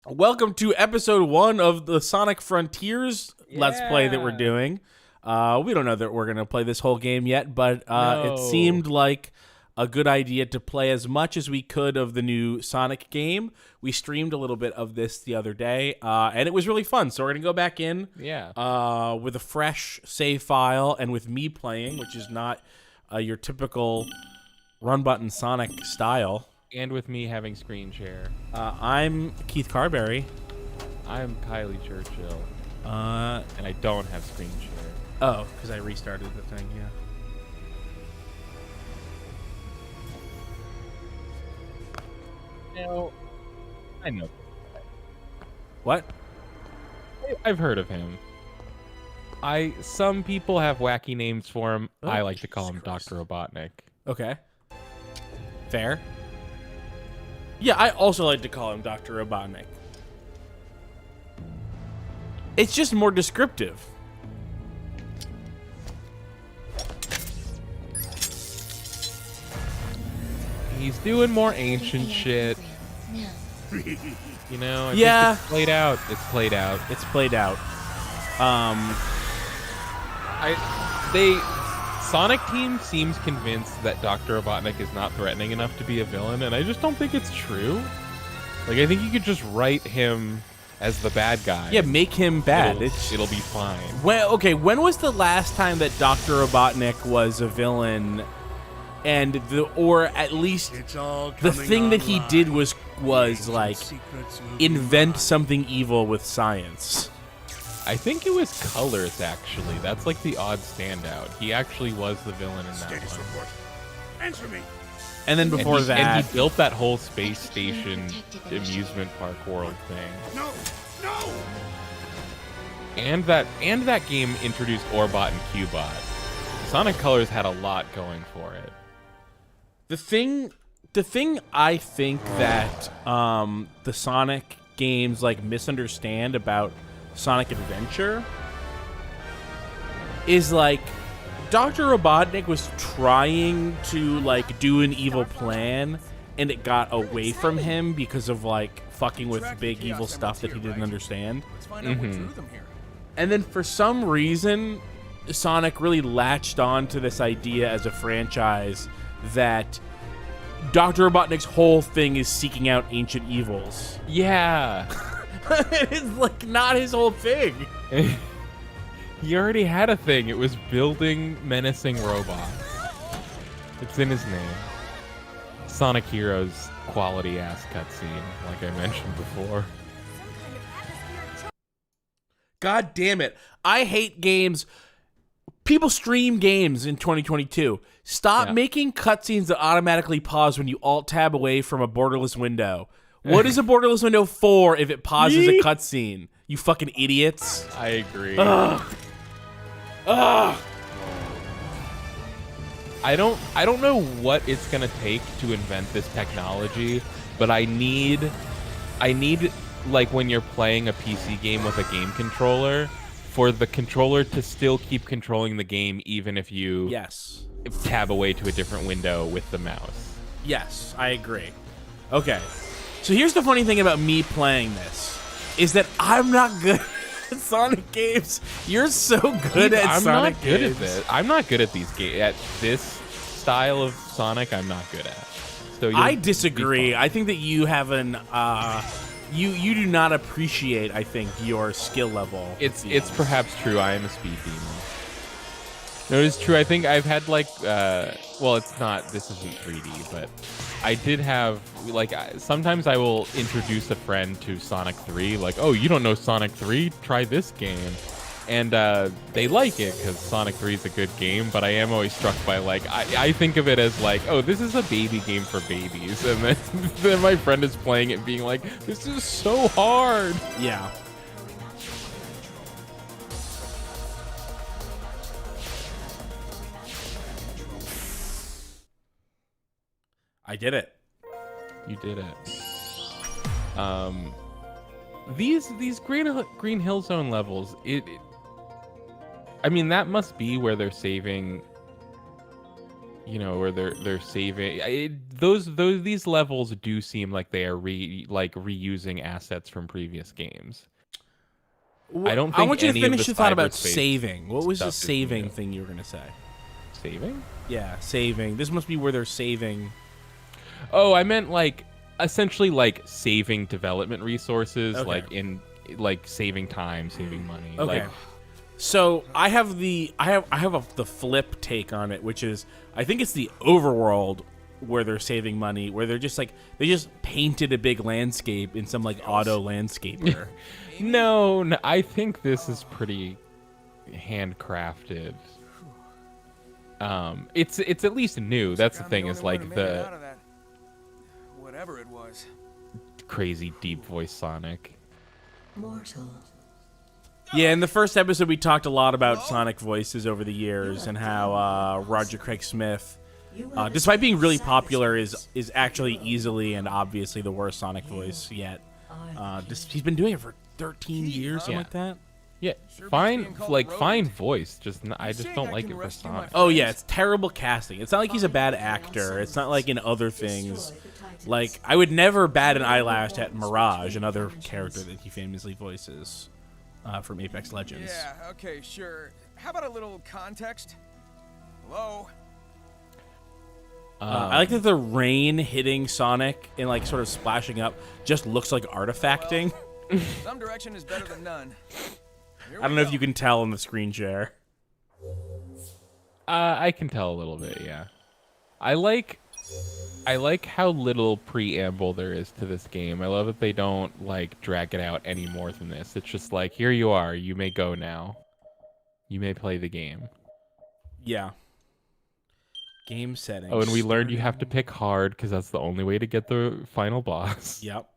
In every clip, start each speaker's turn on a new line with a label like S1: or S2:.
S1: Welcome to episode 1 of the Sonic Frontiers Let's Play that we're doing. We don't know that we're going to play this whole game yet, but it seemed like a good idea to play as much as we could of the new Sonic game. We streamed a little bit of this the other day, and it was really fun. So we're going to go back in with a fresh save file and with me playing, which is not your typical run-button Sonic style.
S2: And with me having screen share.
S1: I'm Keith Carberry.
S2: I'm Kylie Churchill. And I don't have screen share.
S1: Oh, because I restarted the thing, yeah.
S2: No, I know.
S1: What?
S2: I've heard of him. Some people have wacky names for him.
S1: Oh,
S2: I like to call him Dr. Robotnik.
S1: Okay. Fair. Yeah, I also like to call him Dr. Robotnik. It's just more descriptive.
S2: He's doing more ancient shit. You know, I
S1: Yeah.
S2: think it's played out. It's played out.
S1: It's played out.
S2: Sonic Team seems convinced that Dr. Robotnik is not threatening enough to be a villain, and I just don't think it's true. Like, I think you could just write him as the bad guy.
S1: Yeah, make him bad.
S2: It'll be fine.
S1: When was the last time that Dr. Robotnik was a villain? And or at least the thing that he did was like invent something evil with science.
S2: I think it was Colors, actually. That's like the odd standout. He actually was the villain in that one.
S3: Answer me.
S1: And then before that,
S2: and he built that whole space station amusement park world thing.
S3: No.
S2: And that game introduced Orbot and Cubot. Sonic Colors had a lot going for it.
S1: the thing I think that the Sonic games like misunderstand about Sonic Adventure is like Dr. Robotnik was trying to like do an evil plan and it got away from him because of like fucking with big evil stuff that he didn't understand. And then for some reason Sonic really latched on to this idea as a franchise that Dr. Robotnik's whole thing is seeking out ancient evils.
S2: Yeah.
S1: It's like not his whole thing.
S2: He already had a thing. It was building menacing robots. It's in his name. Sonic Heroes quality ass cutscene, like I mentioned before.
S1: God damn it. I hate games. People stream games in 2022. Stop making cutscenes that automatically pause when you alt-tab away from a borderless window. What is a borderless window for if it pauses a cutscene? You fucking idiots.
S2: I agree.
S1: Ugh.
S2: I don't know what it's gonna take to invent this technology, but I need like when you're playing a PC game with a game controller, for the controller to still keep controlling the game even if you tab away to a different window with the mouse.
S1: Yes, I agree. Okay. So here's the funny thing about me playing this, is that I'm not good at Sonic games. You're so good at Sonic games.
S2: I'm not good at these games. At this style of Sonic, I'm not good at. So
S1: I disagree. I think that you have an you do not appreciate, I think, your skill level.
S2: It's perhaps true. I am a speed demon. No, it is true. I think I've had like well, it's not. This isn't 3D, but I did have like sometimes I will introduce a friend to Sonic 3. Like, oh, you don't know Sonic 3? Try this game. And they like it because Sonic 3 is a good game, but I am always struck by, like, I think of it as, like, oh, this is a baby game for babies. And then my friend is playing it being like, this is so hard.
S1: Yeah. I did it.
S2: You did it. These Green Hill Zone levels, I mean, that must be where they're saving you know, where they're saving. These levels do seem like they are reusing assets from previous games. I don't think
S1: I want you to
S2: any of
S1: finish
S2: the
S1: the thought about
S2: cyberspace
S1: saving. What was the
S2: stuff is
S1: saving
S2: new.
S1: thing you were gonna say?
S2: Saving?
S1: Yeah, saving. This must be where they're saving.
S2: Oh, I meant like essentially like saving development resources,
S1: Okay.
S2: like in like saving time, saving money.
S1: Okay.
S2: Like,
S1: So I have the flip take on it, which is I think it's the overworld where they're saving money, where they're just like they just painted a big landscape in some like auto landscaper.
S2: no, I think this is pretty handcrafted. It's at least new. That's the thing, is like the
S3: whatever it was.
S2: crazy deep voice Sonic.
S4: Mortal.
S1: Yeah, in the first episode we talked a lot about Sonic voices over the years and how Roger Craig Smith, despite being really popular, is actually easily and obviously the worst Sonic voice yet. He's been doing it for 13 years, something
S2: Yeah.
S1: like that.
S2: Yeah,
S3: Sure
S2: fine,
S3: beats being called
S2: like
S3: rodent.
S2: fine voice. I just
S3: think
S2: don't
S3: I
S2: like
S3: can
S2: it for
S3: rescue my
S2: Sonic.
S1: Oh yeah, it's terrible casting. It's not like he's a bad actor. It's not like in other things. Like I would never bat an eyelash at Mirage, another character that he famously voices from Apex Legends.
S3: Yeah, okay, sure. How about a little context? Hello?
S1: I like that the rain hitting Sonic and like sort of splashing up just looks like artifacting.
S3: Some direction is better than none. Here
S1: I don't
S3: we
S1: know
S3: go.
S1: if you can tell on the screen share.
S2: I can tell a little bit, yeah. I like how little preamble there is to this game. I love that they don't like drag it out any more than this. It's just like, here you are, you may go now. You may play the game.
S1: Yeah. Game settings.
S2: Oh, and we learned you have to pick hard because that's the only way to get the final boss.
S1: Yep.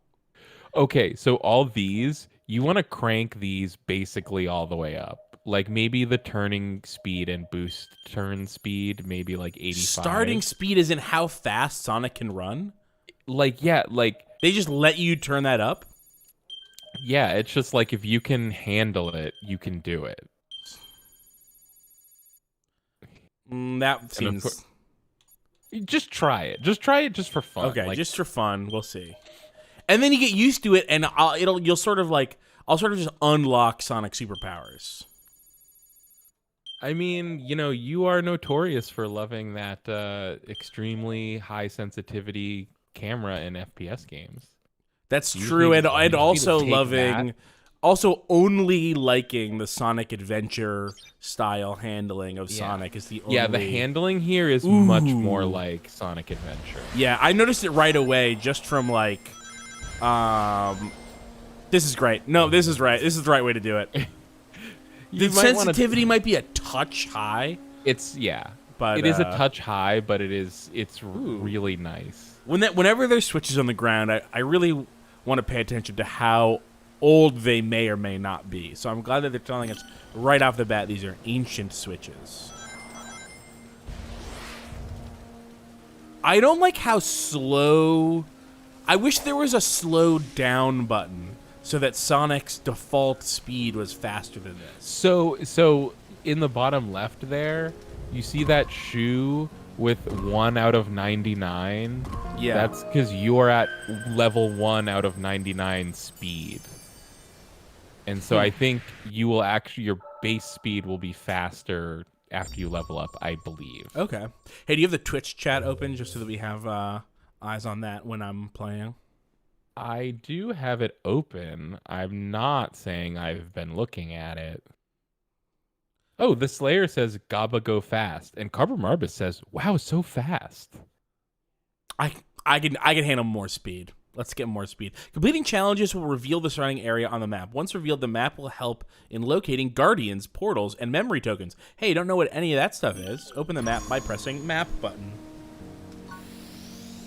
S2: Okay, so all these, you want to crank these basically all the way up. Like maybe the turning speed and boost turn speed, maybe like 85.
S1: Starting speed isn't how fast Sonic can run.
S2: Like, yeah, like,
S1: They just let you turn that up.
S2: yeah, it's just like if you can handle it, you can do it.
S1: That
S2: And of
S1: seems
S2: course- Just try it. Just try it just for fun.
S1: okay.
S2: Like,
S1: Just for fun, we'll see. And then you get used to it, and you'll sort of like I'll sort of just unlock Sonic superpowers.
S2: I mean, you know, you are notorious for loving that extremely high sensitivity camera in FPS games.
S1: That's
S2: You
S1: true,
S2: need-
S1: and
S2: you need to
S1: also
S2: take
S1: loving,
S2: that.
S1: also only liking the Sonic Adventure style handling of
S2: Yeah.
S1: Sonic is the only.
S2: Yeah, the handling here is much more
S1: Ooh.
S2: like Sonic Adventure.
S1: Yeah, I noticed it right away just from like, this is great. No, this is right. This is the right way to do it. The
S2: You might wanna-
S1: sensitivity might be a touch high,
S2: It's yeah,
S1: but
S2: it is a touch high, but it's really nice.
S1: Whenever there's switches on the ground, I really want to pay attention to how old they may or may not be. So I'm glad that they're telling us right off the bat these are ancient switches. I don't like how slow. I wish there was a slow down button so that Sonic's default speed was faster than this.
S2: So in the bottom left there, you see that shoe with 1 out of 99.
S1: Yeah.
S2: That's because you are at level 1 out of 99 speed. And so I think you will your base speed will be faster after you level up, I believe.
S1: Okay. Hey, do you have the Twitch chat open just so that we have eyes on that when I'm playing?
S2: I do have it open. I'm not saying I've been looking at it. Oh, the Slayer says Gaba go fast, and Carver Marbus says, "Wow, so fast."
S1: I can handle more speed. Let's get more speed. Completing challenges will reveal the surrounding area on the map. Once revealed, the map will help in locating guardians, portals, and memory tokens. Hey, don't know what any of that stuff is? Open the map by pressing map button.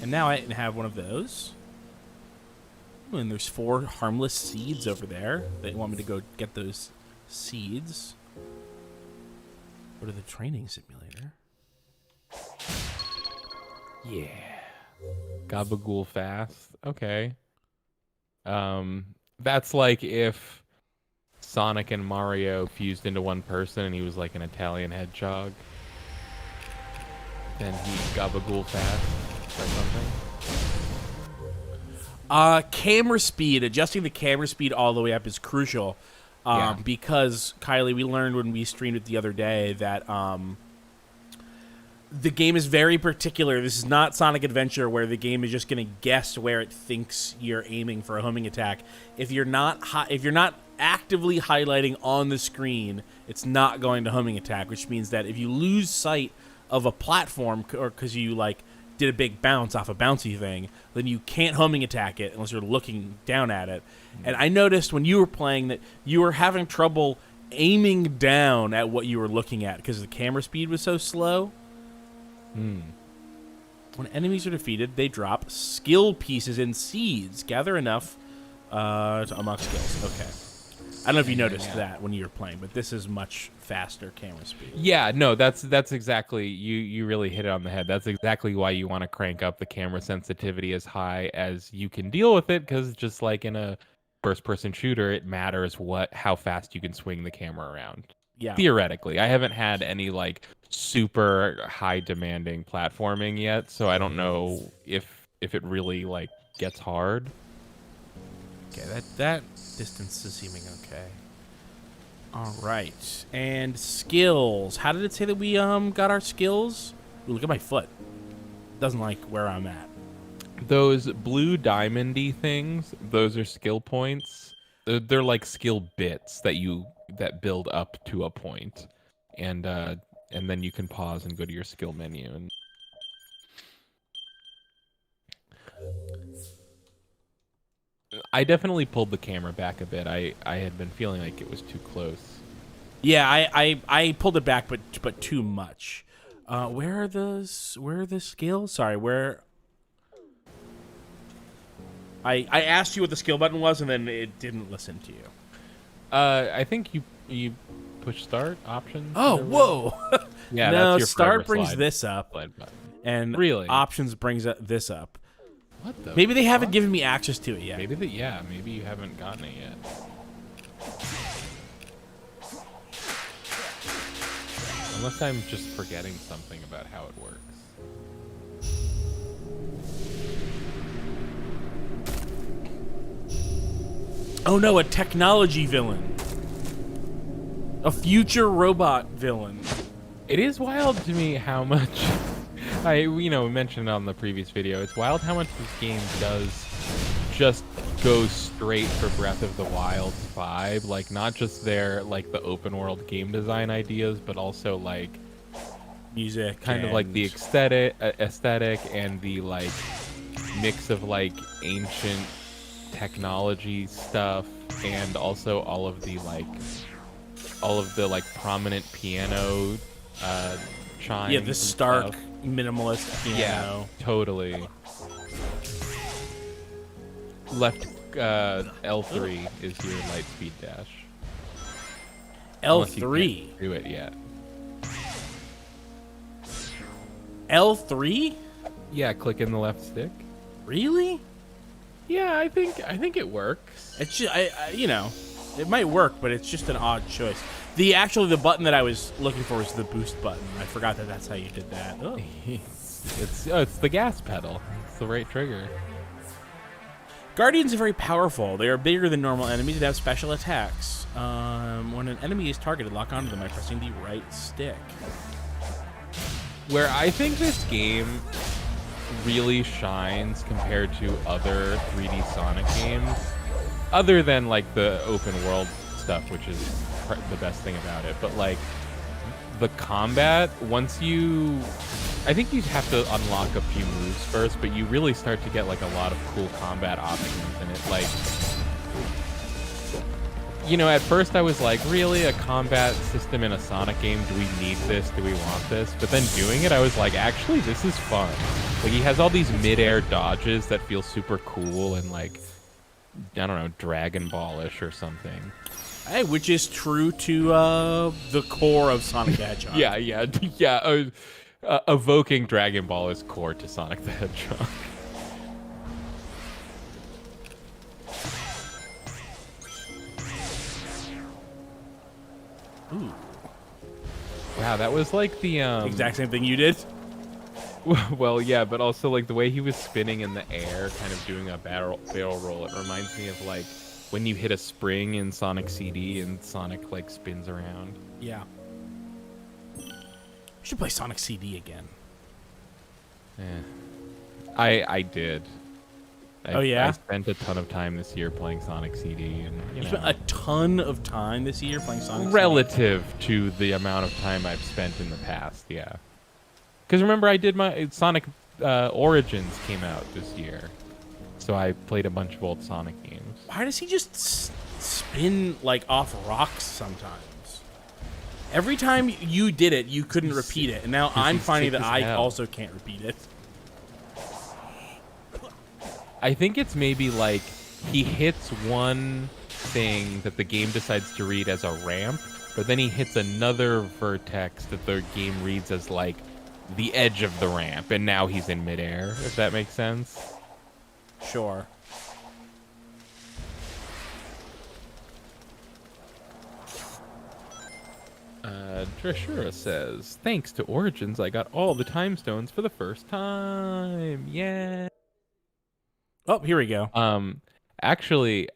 S1: And now I have one of those. Ooh, and there's 4 harmless seeds over there. They want me to go get those seeds. Go to the training simulator.
S2: Yeah. Gabagool fast. Okay. That's like if Sonic and Mario fused into one person and he was like an Italian hedgehog. then he gabagool fast or something.
S1: Camera speed, adjusting the camera speed all the way up is crucial. Because, Kylie, we learned when we streamed it the other day that the game is very particular. This is not Sonic Adventure where the game is just going to guess where it thinks you're aiming for a homing attack. If you're not actively highlighting on the screen, it's not going to homing attack, which means that if you lose sight of a platform or because you did a big bounce off a bouncy thing, then you can't homing attack it unless you're looking down at it. And I noticed when you were playing that you were having trouble aiming down at what you were looking at because the camera speed was so slow. When enemies are defeated, they drop skill pieces and seeds. Gather enough to unlock skills. Okay. I don't know if you noticed that when you were playing, but this is much faster camera speed.
S2: Yeah, no, that's exactly, you really hit it on the head. That's exactly why you want to crank up the camera sensitivity as high as you can deal with it, because just like in a first-person shooter, it matters how fast you can swing the camera around.
S1: Yeah.
S2: Theoretically, I haven't had any super high demanding platforming yet, so I don't know if it really gets hard.
S1: Okay, that distance is seeming okay. All right, and skills. How did it say that we got our skills? Ooh, look at my foot. Doesn't like where I'm at.
S2: Those blue diamondy things, those are skill points. They're like skill bits that build up to a point, and then you can pause and go to your skill menu. And I definitely pulled the camera back a bit. I had been feeling like it was too close.
S1: Yeah, I pulled it back, but too much. Where are the skills? Sorry, where? I asked you what the skill button was, and then it didn't listen to you.
S2: I think you push start options.
S1: Oh, whoa!
S2: Yeah,
S1: no,
S2: that's your
S1: start brings
S2: slide,
S1: this up, and
S2: really
S1: options brings this up.
S2: What the?
S1: Maybe they haven't given me access to it yet.
S2: Maybe maybe you haven't gotten it yet. Unless I'm just forgetting something about how it works.
S1: Oh no, a technology villain. A future robot villain.
S2: It is wild to me how much we mentioned on the previous video. It's wild how much this game does just go straight for Breath of the Wild's vibe. Not just their the open world game design ideas, but also
S1: music,
S2: kind of the aesthetic and the mix of ancient technology stuff, and also all of the prominent piano chimes.
S1: Yeah, the stark minimalist piano.
S2: Yeah, totally. Left L3 is your light speed dash.
S1: L3.
S2: Do it yet?
S1: L3?
S2: Yeah, click in the left stick.
S1: Really?
S2: Yeah, I think it works.
S1: It's just, it might work, but it's just an odd choice. The button that I was looking for was the boost button. I forgot that that's how you did that. Oh.
S2: It's the gas pedal. It's the right trigger.
S1: Guardians are very powerful. They are bigger than normal enemies and have special attacks. When an enemy is targeted, lock onto them by pressing the right stick.
S2: Where I think this game really shines compared to other 3D Sonic games, other than the open world stuff, which is the best thing about it, but the combat, I think you have to unlock a few moves first, but you really start to get a lot of cool combat options in it. At first I was really, a combat system in a Sonic game? Do we need this? Do we want this? But then doing it, I was actually, this is fun. He has all these mid-air dodges that feel super cool and I don't know, Dragon Ball-ish or something.
S1: Hey, which is true to the core of Sonic the Hedgehog.
S2: yeah. Evoking Dragon Ball is core to Sonic the Hedgehog.
S1: Ooh.
S2: Wow, that was the
S1: exact same thing you did?
S2: Well, yeah, but also like the way he was spinning in the air, kind of doing a barrel roll. It reminds me of like when you hit a spring in Sonic CD and Sonic like spins around.
S1: Yeah. We should play Sonic CD again.
S2: Yeah. I did.
S1: Oh yeah.
S2: I spent a ton of time this year playing Sonic CD, and
S1: You spent a ton of time this year playing Sonic
S2: relative to the amount of time I've spent in the past. Yeah. Because remember, I did my Sonic Origins came out this year, so I played a bunch of old Sonic games.
S1: Why does he just spin like off rocks sometimes? Every time you did it, you couldn't repeat it, and now I'm finding that I also can't repeat it.
S2: I think it's maybe like he hits one thing that the game decides to read as a ramp, but then he hits another vertex that the game reads as like the edge of the ramp, and now he's in midair, if that makes sense.
S1: Sure.
S2: Trishura says, thanks to Origins, I got all the time stones for the first time. Yeah.
S1: Oh, here we go.
S2: Actually,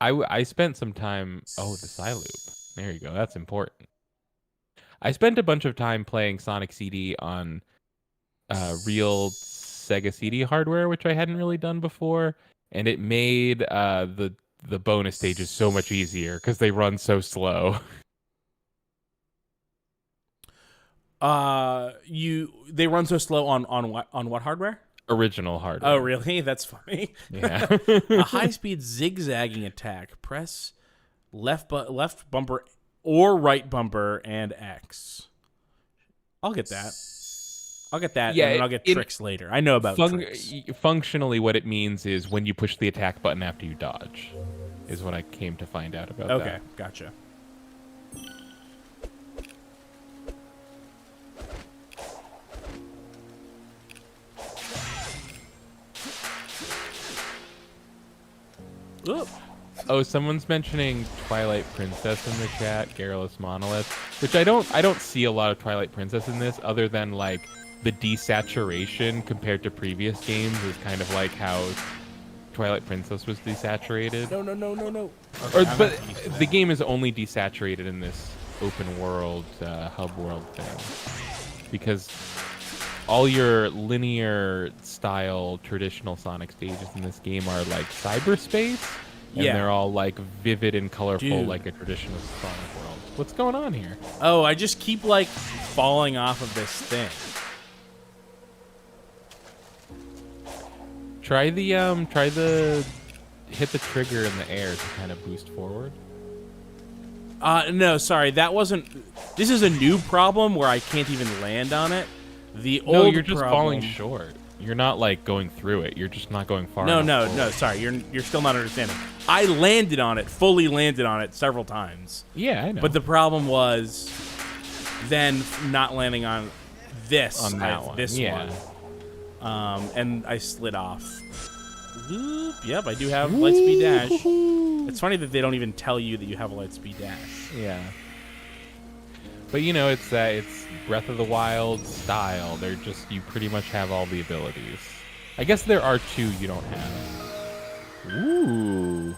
S2: I spent some time. Oh, the Psyloop. There you go. That's important. I spent a bunch of time playing Sonic CD on real Sega CD hardware, which I hadn't really done before, and it made the bonus stages so much easier because they run so slow.
S1: They run so slow on what hardware?
S2: Original hardware.
S1: Oh, really? That's funny.
S2: Yeah.
S1: A high-speed zigzagging attack. Press left bumper or right bumper and X. I'll get that.
S2: Yeah,
S1: and then I'll get tricks later. I know about tricks.
S2: Functionally, what it means is when you push the attack button after you dodge, is what I came to find out about that.
S1: Okay, gotcha. Oop.
S2: Oh, someone's mentioning Twilight Princess in the chat, Garrulous Monolith, which I don't see a lot of Twilight Princess in this, other than like the desaturation compared to previous games is kind of like how Twilight Princess was desaturated.
S1: No.
S2: Okay, but the game is only desaturated in this open world, hub world thing, because all your linear style traditional Sonic stages in this game are like cyberspace, and they're all like vivid and colorful, like a traditional Sonic world. What's going on here?
S1: Oh, I just keep like falling off of this thing.
S2: Try the hit the trigger in the air to kind of boost forward.
S1: No, sorry, that wasn't. This is a new problem where I can't even land on it.
S2: No, you're just falling short. You're not like going through it. You're just not going far enough.
S1: No. Sorry, you're still not understanding. I landed on it, fully landed on it several times.
S2: Yeah, I know.
S1: But the problem was then not landing on this.
S2: On that one.
S1: This one. And I slid off. Oop, yep, I do have Lightspeed Dash. It's funny that they don't even tell you that you have a Lightspeed Dash.
S2: Yeah. But you know, it's Breath of the Wild style. They're just, you pretty much have all the abilities. I guess there are two you don't have. Ooh.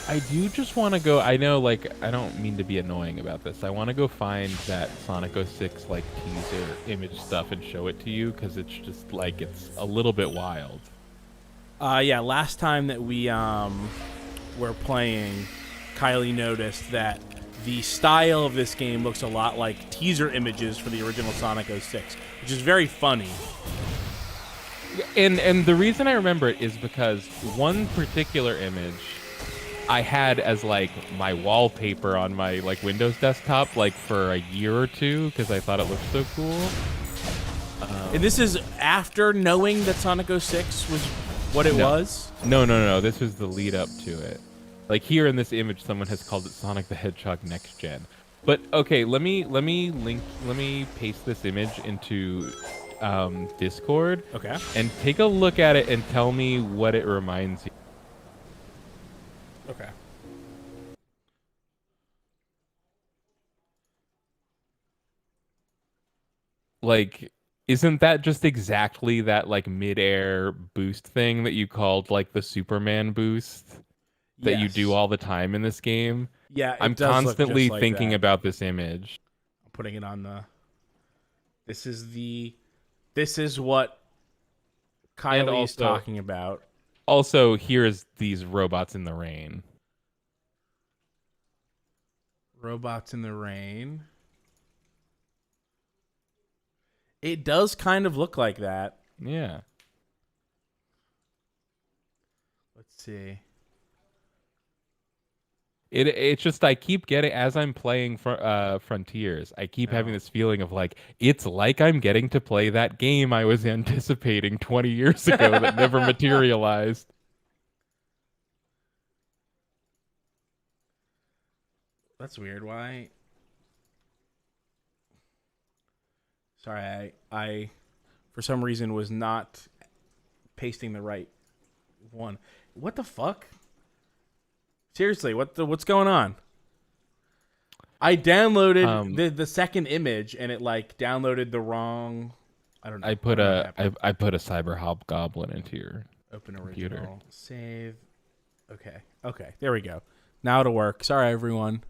S2: I do just want to go. I know, like, I don't mean to be annoying about this. I want to go find that Sonic 06 like teaser image stuff and show it to you, because it's just like, it's a little bit wild.
S1: Yeah, last time that we were playing, Kylie noticed that the style of this game looks a lot like teaser images for the original Sonic 06, which is very funny.
S2: And the reason I remember it is because one particular image I had as like my wallpaper on my like Windows desktop like for a year or two because I thought it looked so cool.
S1: And this is after knowing that Sonic 06 was what it
S2: No.
S1: was?
S2: No. This was the lead up to it. Like here in this image, someone has called it Sonic the Hedgehog Next Gen. But okay, let me paste this image into Discord.
S1: Okay.
S2: And take a look at it and tell me what it reminds you.
S1: Okay.
S2: Like, isn't that just exactly that like mid-air boost thing that you called like the Superman boost that you do
S1: Yes.
S2: all the time in this game?
S1: Yeah, it
S2: I'm
S1: does look
S2: constantly
S1: just like
S2: thinking
S1: that.
S2: about this image.
S1: I'm putting it on the. This is what Kylie is
S2: also-
S1: talking about.
S2: Also, here's these robots in the rain.
S1: Robots in the rain. It does kind of look like that.
S2: Yeah.
S1: Let's see.
S2: It's just I keep getting as I'm playing Frontiers, I keep having this feeling of like it's like I'm getting to play that game I was anticipating 20 years ago that never materialized.
S1: That's weird. Why? Sorry, I for some reason was not pasting the right one. What the fuck? Seriously, what's going on? I downloaded the second image and it like downloaded the wrong. I don't know.
S2: I put
S1: I don't know
S2: a
S1: what happened.
S2: I put a cyber hobgoblin into your
S1: Open
S2: computer.
S1: original save. Okay, there we go. Now it'll work. Sorry, everyone.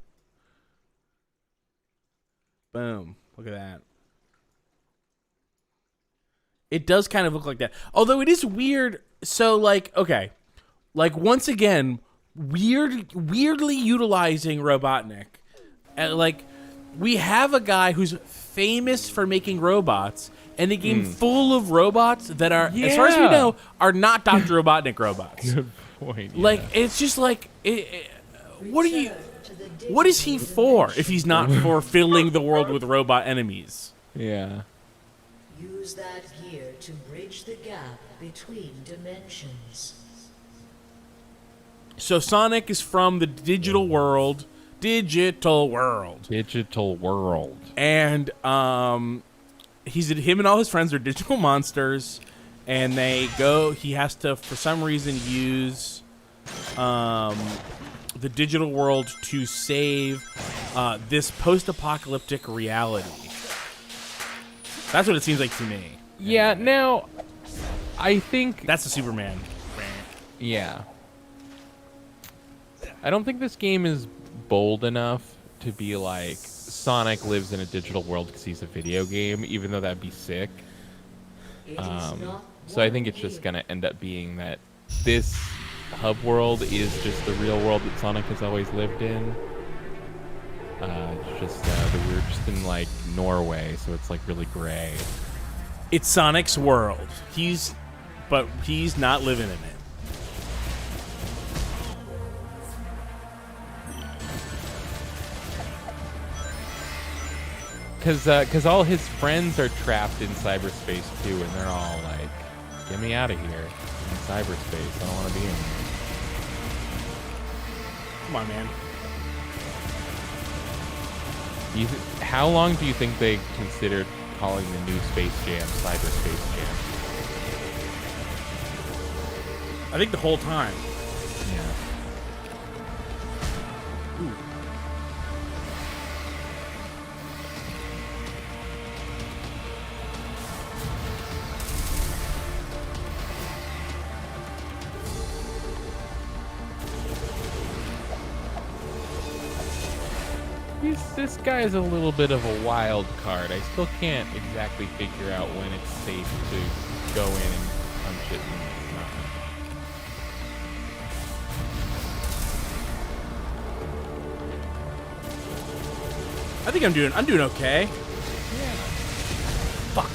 S1: Boom. Look at that. It does kind of look like that. Although it is weird. So, like, okay. Like, once again, weirdly utilizing Robotnik. Like, we have a guy who's famous for making robots, and a game full of robots that are, as far as we
S2: Yeah.
S1: know, are not Dr. Robotnik robots.
S2: Good point.
S1: Like, it's just like, what is he for if he's not for filling the world with robot enemies?
S2: yeah.
S4: Use that gear to bridge the gap between dimensions.
S1: So Sonic is from the digital world,
S2: Digital world.
S1: and him and all his friends are digital monsters, and they go. He has to, for some reason, use the digital world to save this post-apocalyptic reality. That's what it seems like to me.
S2: Yeah, now I think
S1: That's the Superman.
S2: yeah. I don't think this game is bold enough to be like Sonic lives in a digital world because he's a video game, even though that'd be sick.
S4: It is not
S2: So I think
S4: one
S2: it's just
S4: gear.
S2: gonna end up being that this hub world is just the real world that Sonic has always lived in. It's just that we're just in like Norway, so it's like really gray.
S1: It's Sonic's world. But he's not living in it.
S2: Cause all his friends are trapped in cyberspace too, and they're all like, "Get me out of here! I'm in cyberspace. I don't want to be in here."
S1: Come on, man.
S2: How long do you think they considered calling the new Space Jam Cyberspace Jam?
S1: I think the whole time.
S2: Yeah. This guy is a little bit of a wild card. I still can't exactly figure out when it's safe to go in and punch it and not.
S1: I think I'm doing okay. Fuck.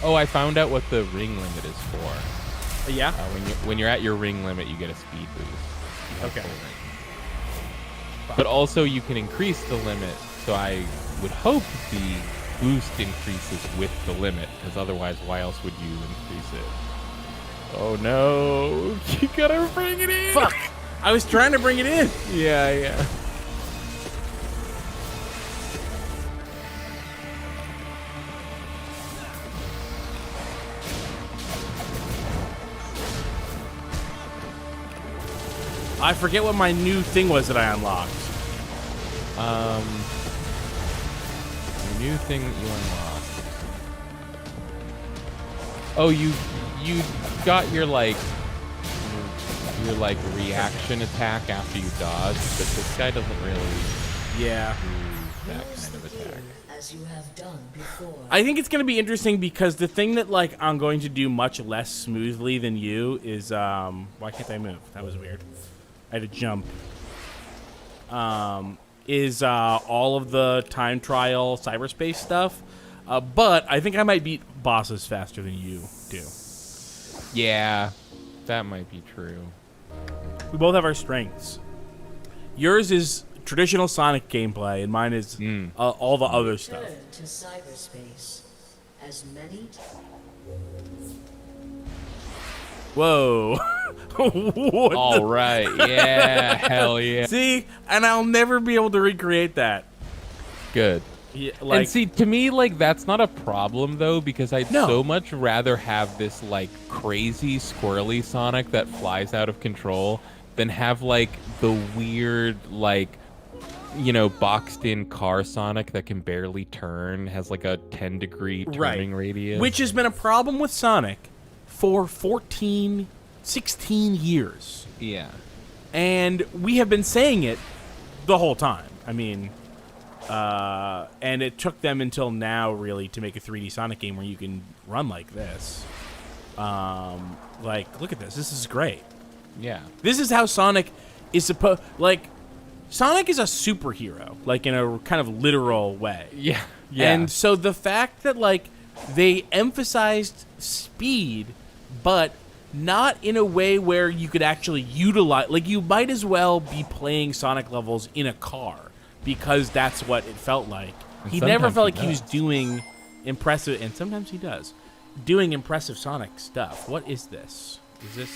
S2: Oh, I found out what the ring limit is for.
S1: Yeah.
S2: When you're at your ring limit, you get a speed boost.
S1: Okay.
S2: But also you can increase the limit. So I would hope the boost increases with the limit, because otherwise, why else would you increase it? Oh no! You gotta bring it in.
S1: Fuck! I was trying to bring it in.
S2: Yeah.
S1: I forget what my new thing was that I unlocked.
S2: The new thing that you unlocked. Oh, you got your reaction attack after you dodge, but this guy doesn't really
S1: Yeah.
S2: do that kind of attack.
S4: As you have done before.
S1: I think it's going to be interesting because the thing that like I'm going to do much less smoothly than you is why can't I move? That was weird. I had to jump. Is all of the time trial cyberspace stuff. But I think I might beat bosses faster than you do.
S2: Yeah, that might be true.
S1: We both have our strengths. Yours is traditional Sonic gameplay, and mine is all the other stuff.
S4: Return to cyberspace. As many
S1: Whoa. What
S2: All right, yeah, hell yeah.
S1: See, and I'll never be able to recreate that.
S2: Good.
S1: Yeah,
S2: And see, to me, like, that's not a problem, though, because I'd
S1: No.
S2: so much rather have this, like, crazy, squirrely Sonic that flies out of control than have, like, the weird, like, you know, boxed-in car Sonic that can barely turn, has, like, a 10-degree turning radius.
S1: Which has been a problem with Sonic for 14, 16 years.
S2: Yeah.
S1: And we have been saying it the whole time. I mean, and it took them until now, really, to make a 3D Sonic game where you can run like this. Like, look at this. This is great.
S2: Yeah.
S1: This is how Sonic is supposed... Like, Sonic is a superhero, like, in a kind of literal way.
S2: Yeah. Yeah.
S1: And so the fact that, like, they emphasized speed, but not in a way where you could actually utilize... Like, you might as well be playing Sonic levels in a car, because that's what it felt like.
S2: And
S1: He never
S2: sometimes
S1: felt like
S2: he
S1: he was
S2: does.
S1: doing impressive... And sometimes he does. Doing impressive Sonic stuff. What is this? Is this...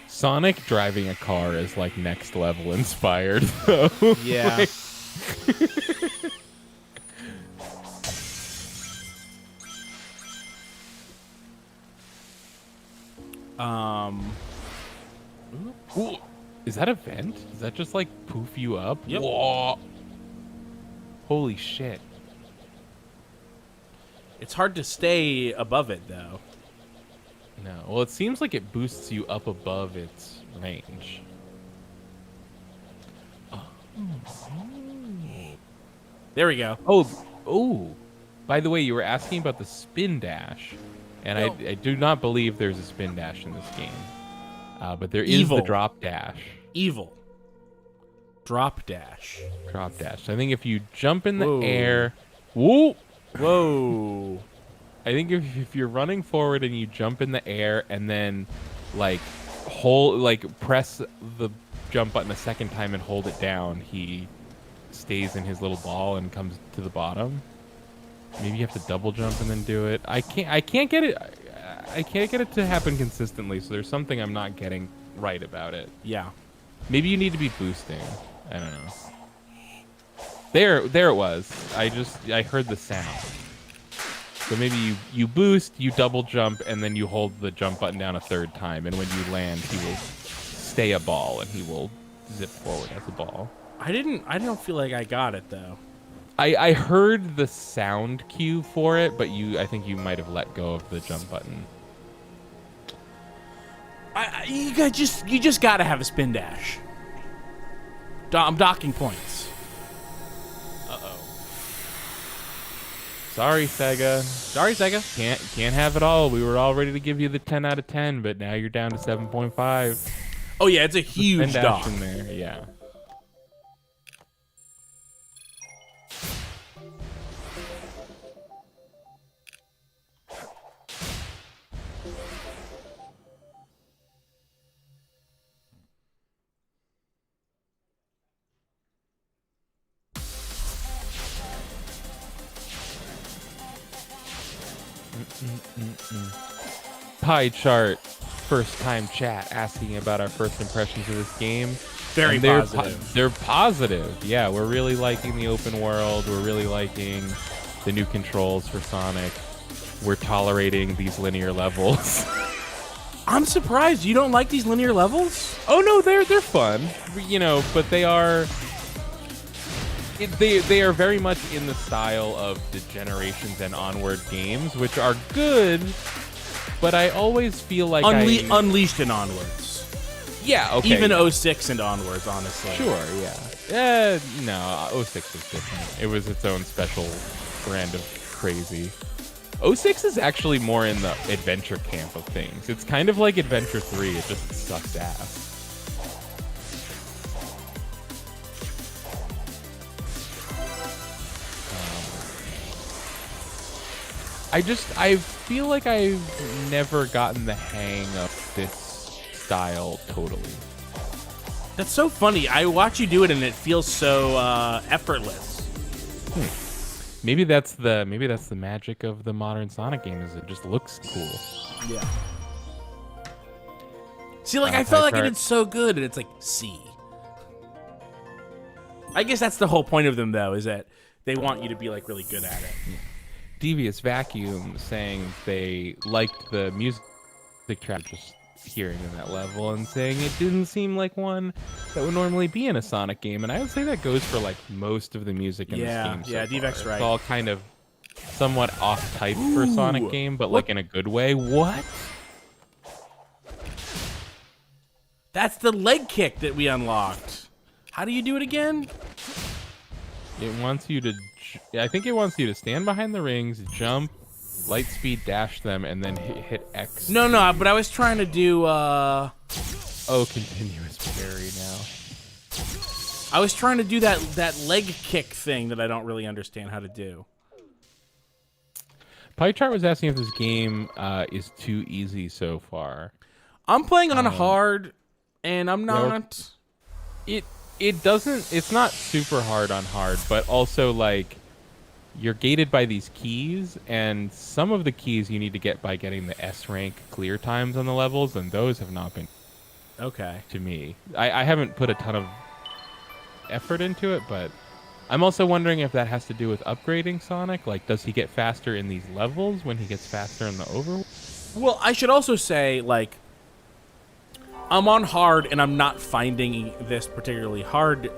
S2: Sonic driving a car is, like, next level inspired, though.
S1: Yeah.
S2: Ooh, is that a vent? Does that just, like, poof you up?
S1: Yep.
S2: Whoa. Holy shit.
S1: It's hard to stay above it, though.
S2: No. Well, it seems like it boosts you up above its range.
S1: There we go.
S2: Oh. By the way, you were asking about the spin dash, and
S1: No.
S2: I do not believe there's a spin dash in this game. But there is
S1: Evil.
S2: the drop dash.
S1: Evil. Drop dash.
S2: Drop dash. I think if you jump in the
S1: Whoa.
S2: air... Whoa!
S1: Whoa.
S2: I think if you're running forward and you jump in the air and then, like, press the jump button a second time and hold it down, he stays in his little ball and comes to the bottom. Maybe you have to double jump and then do it. I can't get it. I can't get it to happen consistently. So there's something I'm not getting right about it.
S1: Yeah.
S2: Maybe you need to be boosting. I don't know. There it was. I heard the sound. So maybe you boost, you double jump, and then you hold the jump button down a third time, and when you land, he will stay a ball, and he will zip forward as a ball.
S1: I don't feel like I got it, though.
S2: I heard the sound cue for it, but I think you might have let go of the jump button.
S1: You just gotta have a spin dash. I'm docking points.
S2: Uh-oh. Sorry, Sega.
S1: Sorry, Sega.
S2: Can't have it all. We were all ready to give you the 10 out of 10, but now you're down to 7.5.
S1: Oh yeah, it's a huge
S2: Spin
S1: dock.
S2: dash in there, yeah. Pie chart, first time chat asking about our first impressions of this game.
S1: Very
S2: And they're
S1: positive.
S2: They're positive. Yeah, we're really liking the open world. We're really liking the new controls for Sonic. We're tolerating these linear levels.
S1: I'm surprised you don't like these linear levels.
S2: Oh no, they're fun, you know, but they are they are very much in the style of the Generations and Onward games, which are good, but I always feel like
S1: Unleashed and onwards.
S2: yeah, okay,
S1: Even
S2: yeah.
S1: 06 and onwards, honestly.
S2: Sure, yeah. No, 06 was different. It was its own special brand of crazy. 06 is actually more in the adventure camp of things. It's kind of like Adventure 3. It just sucks ass. I feel like I've never gotten the hang of this style totally.
S1: That's so funny. I watch you do it and it feels so effortless.
S2: Maybe that's the magic of the modern Sonic game, is it just looks cool.
S1: Yeah. See, like, I
S2: Pie
S1: felt like
S2: chart.
S1: it did so good, and it's like, C. I guess that's the whole point of them, though, is that they want you to be, like, really good at it.
S2: Devious Vacuum saying they liked the music track, just hearing in that level, and saying it didn't seem like one that would normally be in a Sonic game. And I would say that goes for like most of the music in this game.
S1: Yeah, Devec's
S2: far.
S1: right.
S2: It's all kind of somewhat off type for a Sonic game, but like in a good way. What?
S1: That's the leg kick that we unlocked. How do you do it again?
S2: It wants you to. I think it wants you to stand behind the rings, jump, light speed dash them, and then hit X.
S1: No, but I was trying to do,
S2: Oh, continuous parry now.
S1: I was trying to do that leg kick thing that I don't really understand how to do.
S2: PieChart was asking if this game is too easy so far.
S1: I'm playing on hard, and I'm not.
S2: It doesn't. It's not super hard on hard, but also like you're gated by these keys, and some of the keys you need to get by getting the S rank clear times on the levels, and those have not been
S1: Okay.
S2: to me. I haven't put a ton of effort into it, but I'm also wondering if that has to do with upgrading Sonic. Like, does he get faster in these levels when he gets faster in the Overworld?
S1: Well, I should also say, like, I'm on hard, and I'm not finding this particularly hard.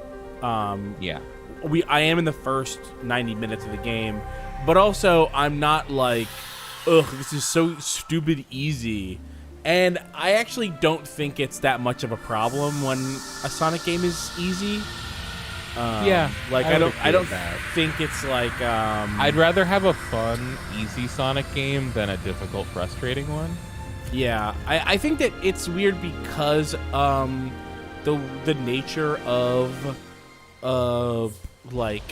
S2: Yeah.
S1: I am in the first 90 minutes of the game, but also I'm not like, ugh, this is so stupid easy. And I actually don't think it's that much of a problem when a Sonic game is easy.
S2: Yeah,
S1: like
S2: I would
S1: I
S2: agree
S1: don't
S2: with that.
S1: think it's like.
S2: I'd rather have a fun, easy Sonic game than a difficult, frustrating one.
S1: Yeah, I think that it's weird because the nature of like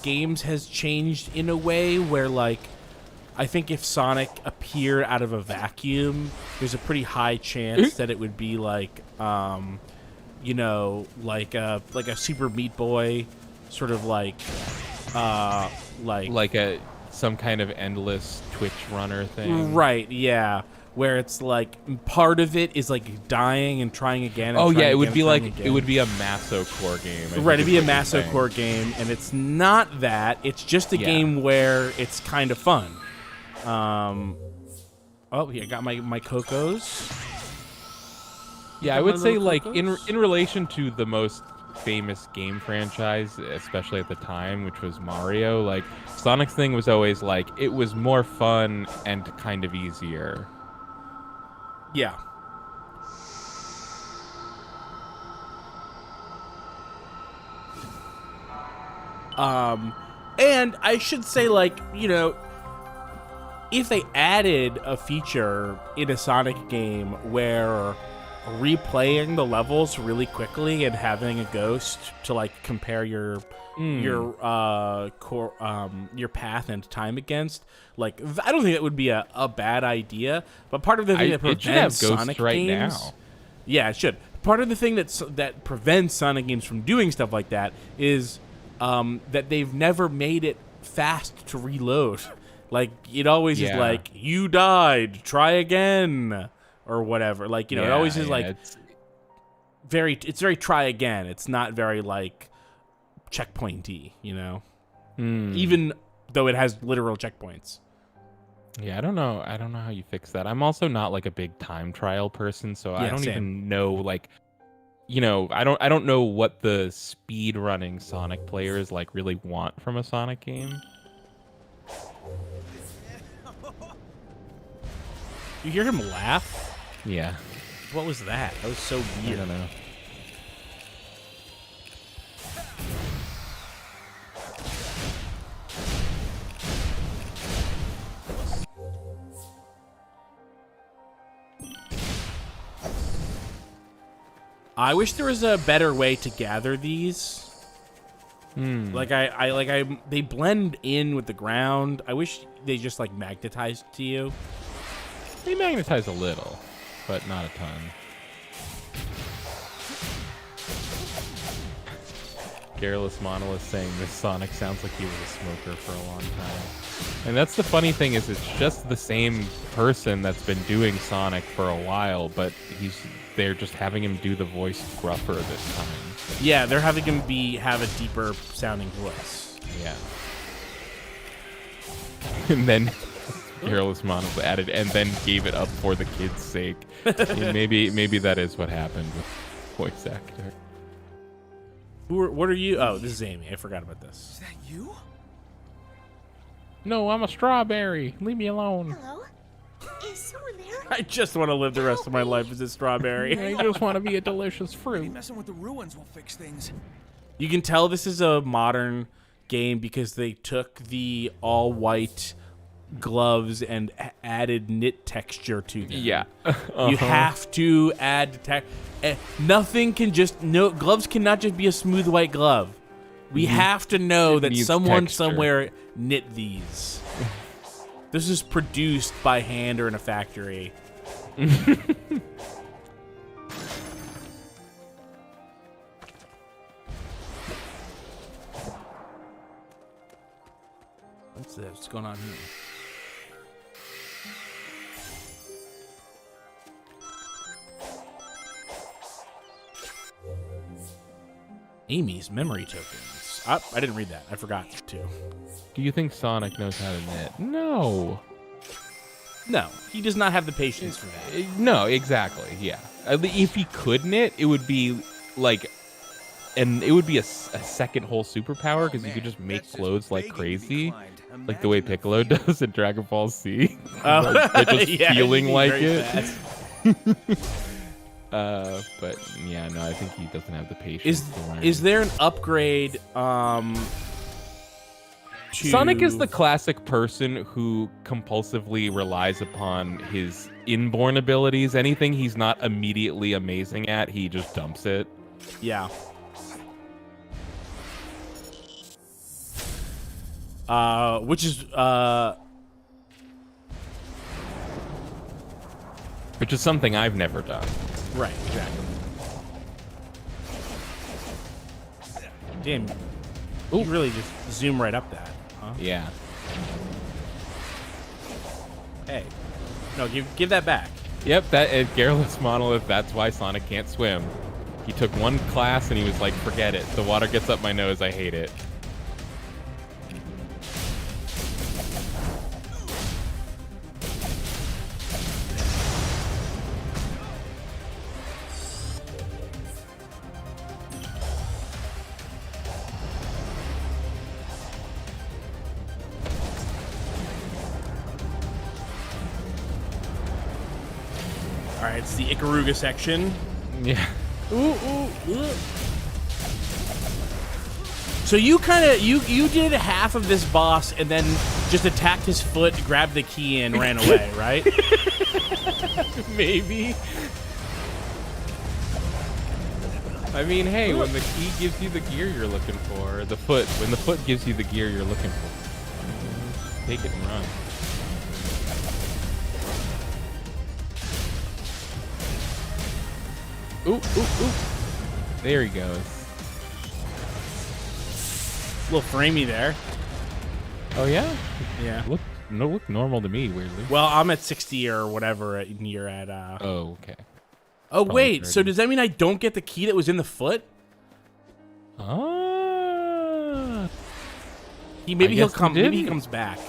S1: games has changed in a way where, like, I think if Sonic appeared out of a vacuum, there's a pretty high chance that it would be like you know, like a Super Meat Boy, sort of like
S2: Some kind of endless Twitch runner thing.
S1: right, yeah. Where it's like part of it is like dying and trying again. And
S2: Oh
S1: trying
S2: yeah, it
S1: again
S2: would
S1: and
S2: be
S1: trying
S2: like
S1: again.
S2: it would be a Maso core game. I think
S1: Right, it'd be a
S2: is what you're saying.
S1: Maso Core game, and it's not that. It's just a
S2: Yeah.
S1: game where it's kind of fun. Oh, yeah, I got my Cocos.
S2: Yeah, I
S1: Got
S2: would
S1: my
S2: say
S1: little
S2: like
S1: Cocos?
S2: in relation to the most famous game franchise, especially at the time, which was Mario, like Sonic's thing was always like it was more fun and kind of easier.
S1: Yeah. And I should say, like, you know, if they added a feature in a Sonic game where replaying the levels really quickly and having a ghost to like compare your path and time against, like, I don't think that would be a bad idea. But part of the thing that
S2: It should have
S1: prevents
S2: ghosts
S1: Sonic
S2: right
S1: games,
S2: now.
S1: yeah, it should. Part of the thing that prevents Sonic games from doing stuff like that is that they've never made it fast to reload. Like it always is
S2: Yeah.
S1: like you died, try again, or whatever. Like it always is like
S2: it's,
S1: it's very try again. It's not very like checkpointy, even though it has literal checkpoints.
S2: yeah, I don't know how you fix that. I'm also not like a big time trial person, so I
S1: Yeah,
S2: don't
S1: same.
S2: even know like I don't know what the speed running Sonic players like really want from a Sonic game.
S1: You hear him laugh?
S2: Yeah.
S1: What was that? That was so
S2: I
S1: weird.
S2: don't know.
S1: I wish there was a better way to gather these. Like they blend in with the ground. I wish they just like magnetized to you.
S2: They magnetize a little, but not a ton. Garrulous Monolith saying this Sonic sounds like he was a smoker for a long time. And that's the funny thing is it's just the same person that's been doing Sonic for a while, but they're just having him do the voice gruffer this time.
S1: Yeah, they're having him have a deeper sounding voice.
S2: Yeah. And then Garrulous Monolith added, and then gave it up for the kid's sake. I mean, maybe that is what happened with voice actor.
S1: What are you? Oh, this is Amy. I forgot about this.
S3: Is that you?
S2: No, I'm a strawberry. Leave me alone.
S5: Hello? Is someone there?
S1: I just want to live the rest of my life as a strawberry.
S2: I just want to be a delicious
S3: Maybe
S2: fruit.
S3: messing with the ruins will fix things.
S1: You can tell this is a modern game because they took the all white gloves and added knit texture to them.
S2: Yeah.
S1: You have to add nothing can just gloves cannot just be a smooth white glove. We have to know
S2: It
S1: that
S2: needs
S1: someone
S2: texture.
S1: somewhere knit these. This is produced by hand or in a factory. What's this? What's going on here? Amy's memory tokens. I didn't read that. I forgot to.
S2: Do you think Sonic knows how to knit? No.
S1: No, he does not have the patience for that.
S2: No, exactly. Yeah. If he could knit, it would be like, and it would be a second whole superpower because you could just make clothes like crazy, like the way Piccolo does in Dragon Ball Z. By just
S1: Yeah,
S2: feeling
S1: he'd be
S2: like
S1: very
S2: it.
S1: fast.
S2: But yeah, no, I think he doesn't have the patience to learn.
S1: Is there an upgrade?
S2: Sonic is the classic person who compulsively relies upon his inborn abilities. Anything he's not immediately amazing at, he just dumps it.
S1: Yeah. Which is
S2: something I've never done.
S1: right, exactly. Damn, you really just zoom right up that, huh?
S2: Yeah.
S1: Hey, no, give that back.
S2: Yep, that Garrulous Monolith, that's why Sonic can't swim. He took one class and he was like, forget it. The water gets up my nose, I hate it.
S1: All right, it's the Ikaruga section.
S2: Yeah.
S1: Ooh. So you you did half of this boss and then just attacked his foot, grabbed the key, and ran away, right?
S2: Maybe. I mean, hey, when the key gives you the gear you're looking for, when the foot gives you the gear you're looking for, take it and run. Ooh. There he goes.
S1: A little framey there.
S2: Oh, yeah?
S1: Yeah.
S2: look normal to me, weirdly.
S1: Well, I'm at 60 or whatever, and you're at.
S2: Oh, okay.
S1: Oh
S2: probably
S1: wait, so
S2: 30.
S1: does that mean I don't get the key that was in the foot?
S2: Ah.
S1: Maybe he'll
S2: guess he
S1: come. Maybe he
S2: didn't.
S1: comes back.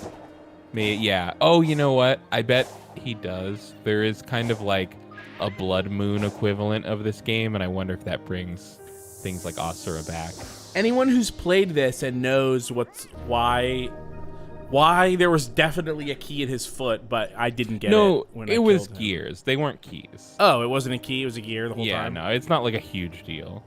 S2: Yeah. Oh, you know what? I bet he does. There is kind of like a Blood Moon equivalent of this game, and I wonder if that brings things like Asura back.
S1: Anyone who's played this and knows why there was definitely a key in his foot, but I didn't get
S2: No,
S1: it. When
S2: it
S1: I
S2: was
S1: killed him.
S2: gears. They weren't keys.
S1: Oh, it wasn't a key. It was a gear the whole
S2: Yeah,
S1: time.
S2: no, it's not like a huge deal.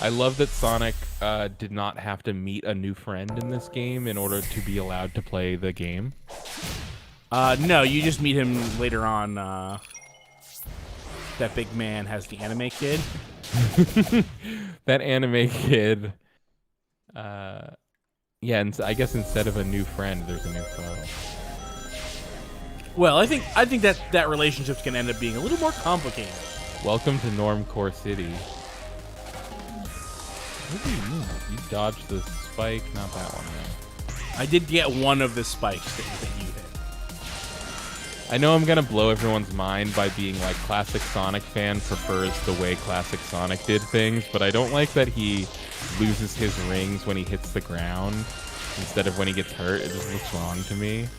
S2: I love that Sonic did not have to meet a new friend in this game in order to be allowed to play the game.
S1: No, you just meet him later on. That big man has the anime kid.
S2: That anime kid. Yeah, and I guess instead of a new friend, there's a new foe.
S1: Well, I think that relationship's gonna end up being a little more complicated.
S2: Welcome to Normcore City. What do you mean? You dodged the spike, not that one. No.
S1: I did get one of the spikes that you hit.
S2: I know I'm gonna blow everyone's mind by being like classic Sonic fan prefers the way classic Sonic did things, but I don't like that he loses his rings when he hits the ground instead of when he gets hurt. It just looks wrong to me.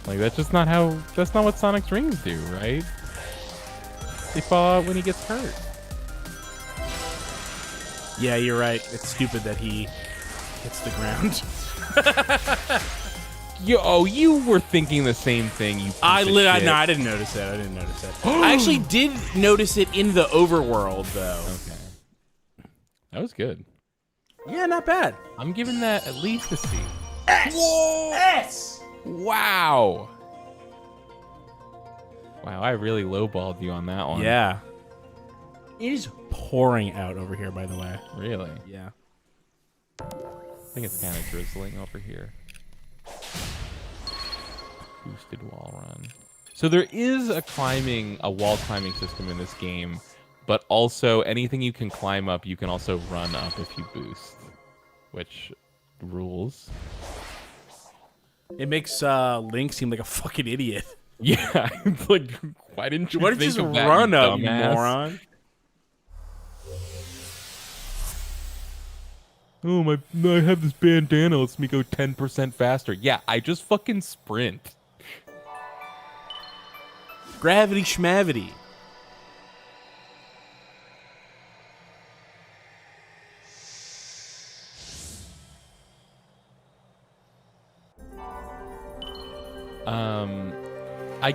S2: Like that's not what Sonic's rings do, right? They fall out when he gets hurt.
S1: Yeah, you're right. It's stupid that he hits the ground.
S2: You were thinking the same thing. You.
S1: I
S2: piece of shit.
S1: no, I didn't notice it. I actually did notice it in the overworld, though.
S2: Okay. That was good.
S1: Yeah, not bad.
S2: I'm giving that at least a C.
S1: S.
S2: Wow. Wow, I really lowballed you on that one.
S1: Yeah. It is pouring out over here, by the way.
S2: Really?
S1: Yeah.
S2: I think it's kind of drizzling over here. Boosted wall run. So there is a wall climbing system in this game, but also anything you can climb up, you can also run up if you boost, which rules.
S1: It makes Link seem like a fucking idiot.
S2: Yeah, it's like, why didn't you
S1: Why don't you
S2: think
S1: just
S2: of that,
S1: run
S2: you
S1: up, you
S2: dumbass?
S1: moron?
S2: Oh, I have this bandana, lets me go 10% faster. Yeah, I just fucking sprint.
S1: Gravity schmavity.
S2: I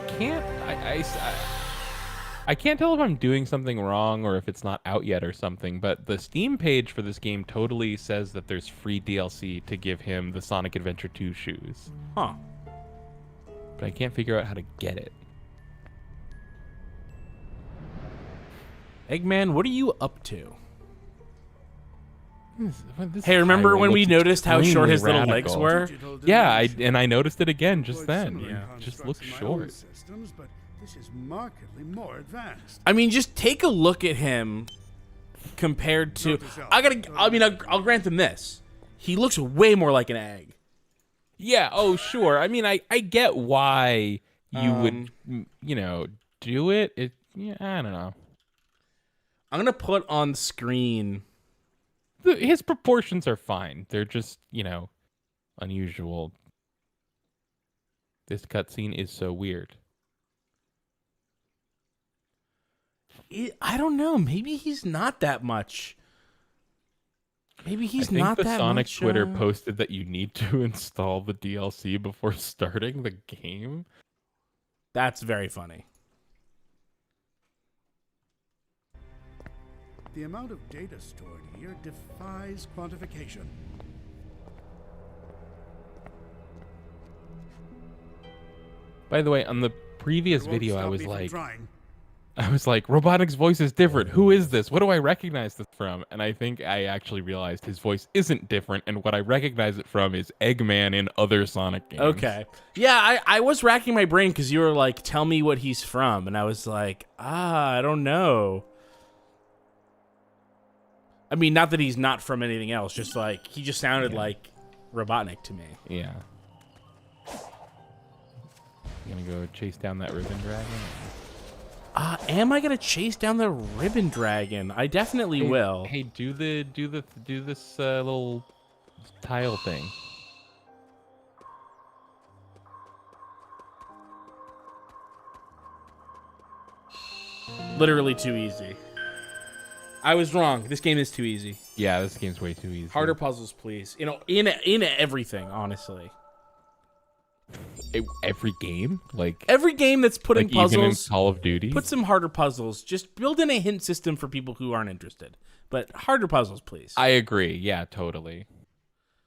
S2: can't tell if I'm doing something wrong or if it's not out yet or something, but the Steam page for this game totally says that there's free DLC to give him the Sonic Adventure 2 shoes.
S1: Huh.
S2: But I can't figure out how to get it.
S1: Eggman, what are you up to?
S2: This
S1: Hey, remember
S2: Hyrule
S1: when we
S2: looks
S1: noticed how short his little
S2: radical.
S1: legs were?
S2: Yeah, I noticed it again just then.
S1: Yeah.
S2: It just looks short.
S6: Systems, but this is markedly more advanced.
S1: I mean, just take a look at him compared to. I'll grant him this. He looks way more like an egg.
S2: Yeah, oh sure. I mean, I get why you would, do it. I don't know.
S1: I'm gonna put on screen.
S2: His proportions are fine. They're just, unusual. This cutscene is so weird.
S1: I don't know. Maybe he's not that much. Maybe he's not that much.
S2: I think the Sonic Twitter posted that you need to install the DLC before starting the game.
S1: That's very funny.
S6: The amount of data stored here defies quantification.
S2: By the way, on the previous
S6: It won't
S2: video, I
S6: stop
S2: was
S6: me from
S2: like,
S6: trying.
S2: I was like, Robotnik's voice is different. Who is this? What do I recognize this from? And I think I actually realized his voice isn't different, and what I recognize it from is Eggman in other Sonic games.
S1: Okay. Yeah, I was racking my brain because you were like, tell me what he's from. And I was like, I don't know. I mean, not that he's not from anything else, just like, he just sounded like Robotnik to me.
S2: Yeah. You gonna go chase down that ribbon dragon?
S1: Am I gonna chase down the ribbon dragon? I definitely will.
S2: Hey, do this little tile thing.
S1: Literally too easy. I was wrong. This game is too easy.
S2: Yeah, this game's way too easy.
S1: Harder puzzles, please. You know, in everything, honestly.
S2: Every game, like
S1: Every game that's putting
S2: like even in
S1: puzzles,
S2: Call of Duty.
S1: put some harder puzzles. Just build in a hint system for people who aren't interested. But harder puzzles, please.
S2: I agree. Yeah, totally.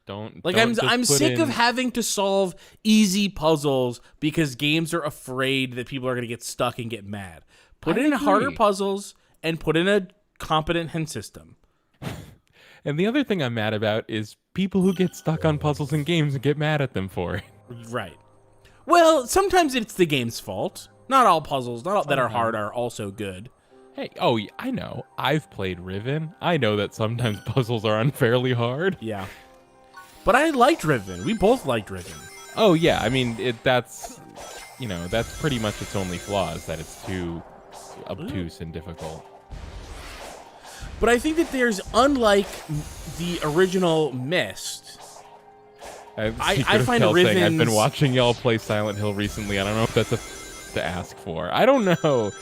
S2: Don't
S1: Like
S2: don't
S1: I'm
S2: just put
S1: sick of
S2: in-
S1: having to solve easy puzzles because games are afraid that people are going to get stuck and get mad. Put
S2: I
S1: in harder
S2: agree.
S1: puzzles and put in a competent hint system.
S2: And the other thing I'm mad about is people who get stuck on puzzles in games and get mad at them for it.
S1: Right. Well, sometimes it's the game's fault. Not all puzzles, not all that are hard are also good.
S2: Hey, oh, I know. I've played Riven. I know that sometimes puzzles are unfairly hard.
S1: Yeah. But I liked Riven. We both liked Riven.
S2: Oh yeah, I mean that's that's pretty much its only flaw is that it's too obtuse and difficult.
S1: But I think that there's, unlike the original Myst, I find
S2: I've been
S1: Riven's-
S2: watching y'all play Silent Hill recently. I don't know if that's to ask for. I don't know.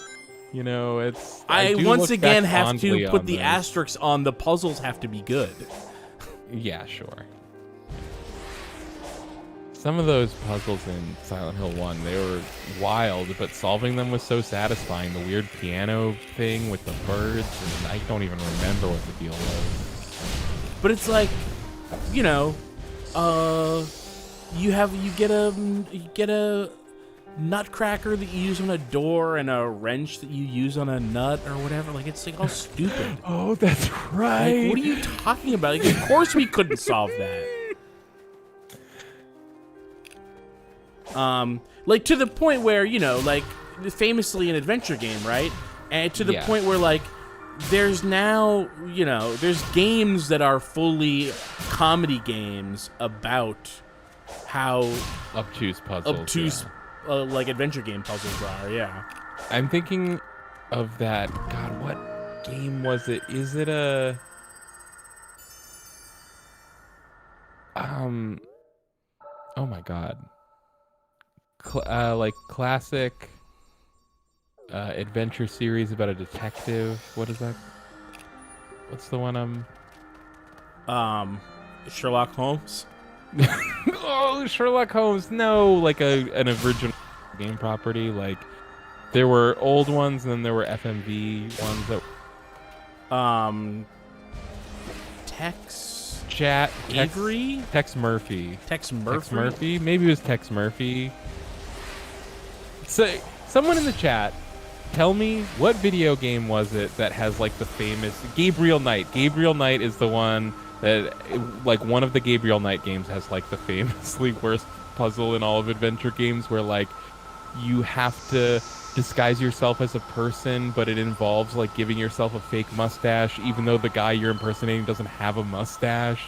S2: You know, it's.
S1: I
S2: do
S1: once
S2: look
S1: again
S2: back
S1: have
S2: fondly
S1: to put
S2: on
S1: the
S2: those.
S1: asterisks on the puzzles have to be good.
S2: Yeah, sure. Some of those puzzles in Silent Hill 1, they were wild, but solving them was so satisfying. The weird piano thing with the birds, and I don't even remember what the deal was.
S1: But it's like, you know, you get a nutcracker that you use on a door and a wrench that you use on a nut or whatever. Like, it's like all stupid.
S2: Oh, that's right.
S1: Like, what are you talking about? Like, of course we couldn't solve that. Like, to the point where, you know, like, famously an adventure game, right? And to the
S2: Yeah.
S1: point where, like, there's now, you know, there's games that are fully comedy games about how
S2: Obtuse puzzles.
S1: obtuse,
S2: yeah.
S1: like, adventure game puzzles are, yeah.
S2: I'm thinking of that. God, what game was it? Is it a Oh my God. Like classic adventure series about a detective. What is that? What's the one
S1: Sherlock Holmes.
S2: Oh, Sherlock Holmes. No, like an original game property. Like there were old ones and then there were FMV ones that
S1: Tex
S2: Tex Murphy.
S1: Tex Murphy.
S2: Tex Murphy? Maybe it was Tex Murphy. So, someone in the chat, tell me what video game was it that has like the famous Gabriel Knight. Gabriel Knight is the one that, like, one of the Gabriel Knight games has like the famously worst puzzle in all of adventure games where like you have to disguise yourself as a person, but it involves like giving yourself a fake mustache, even though the guy you're impersonating doesn't have a mustache.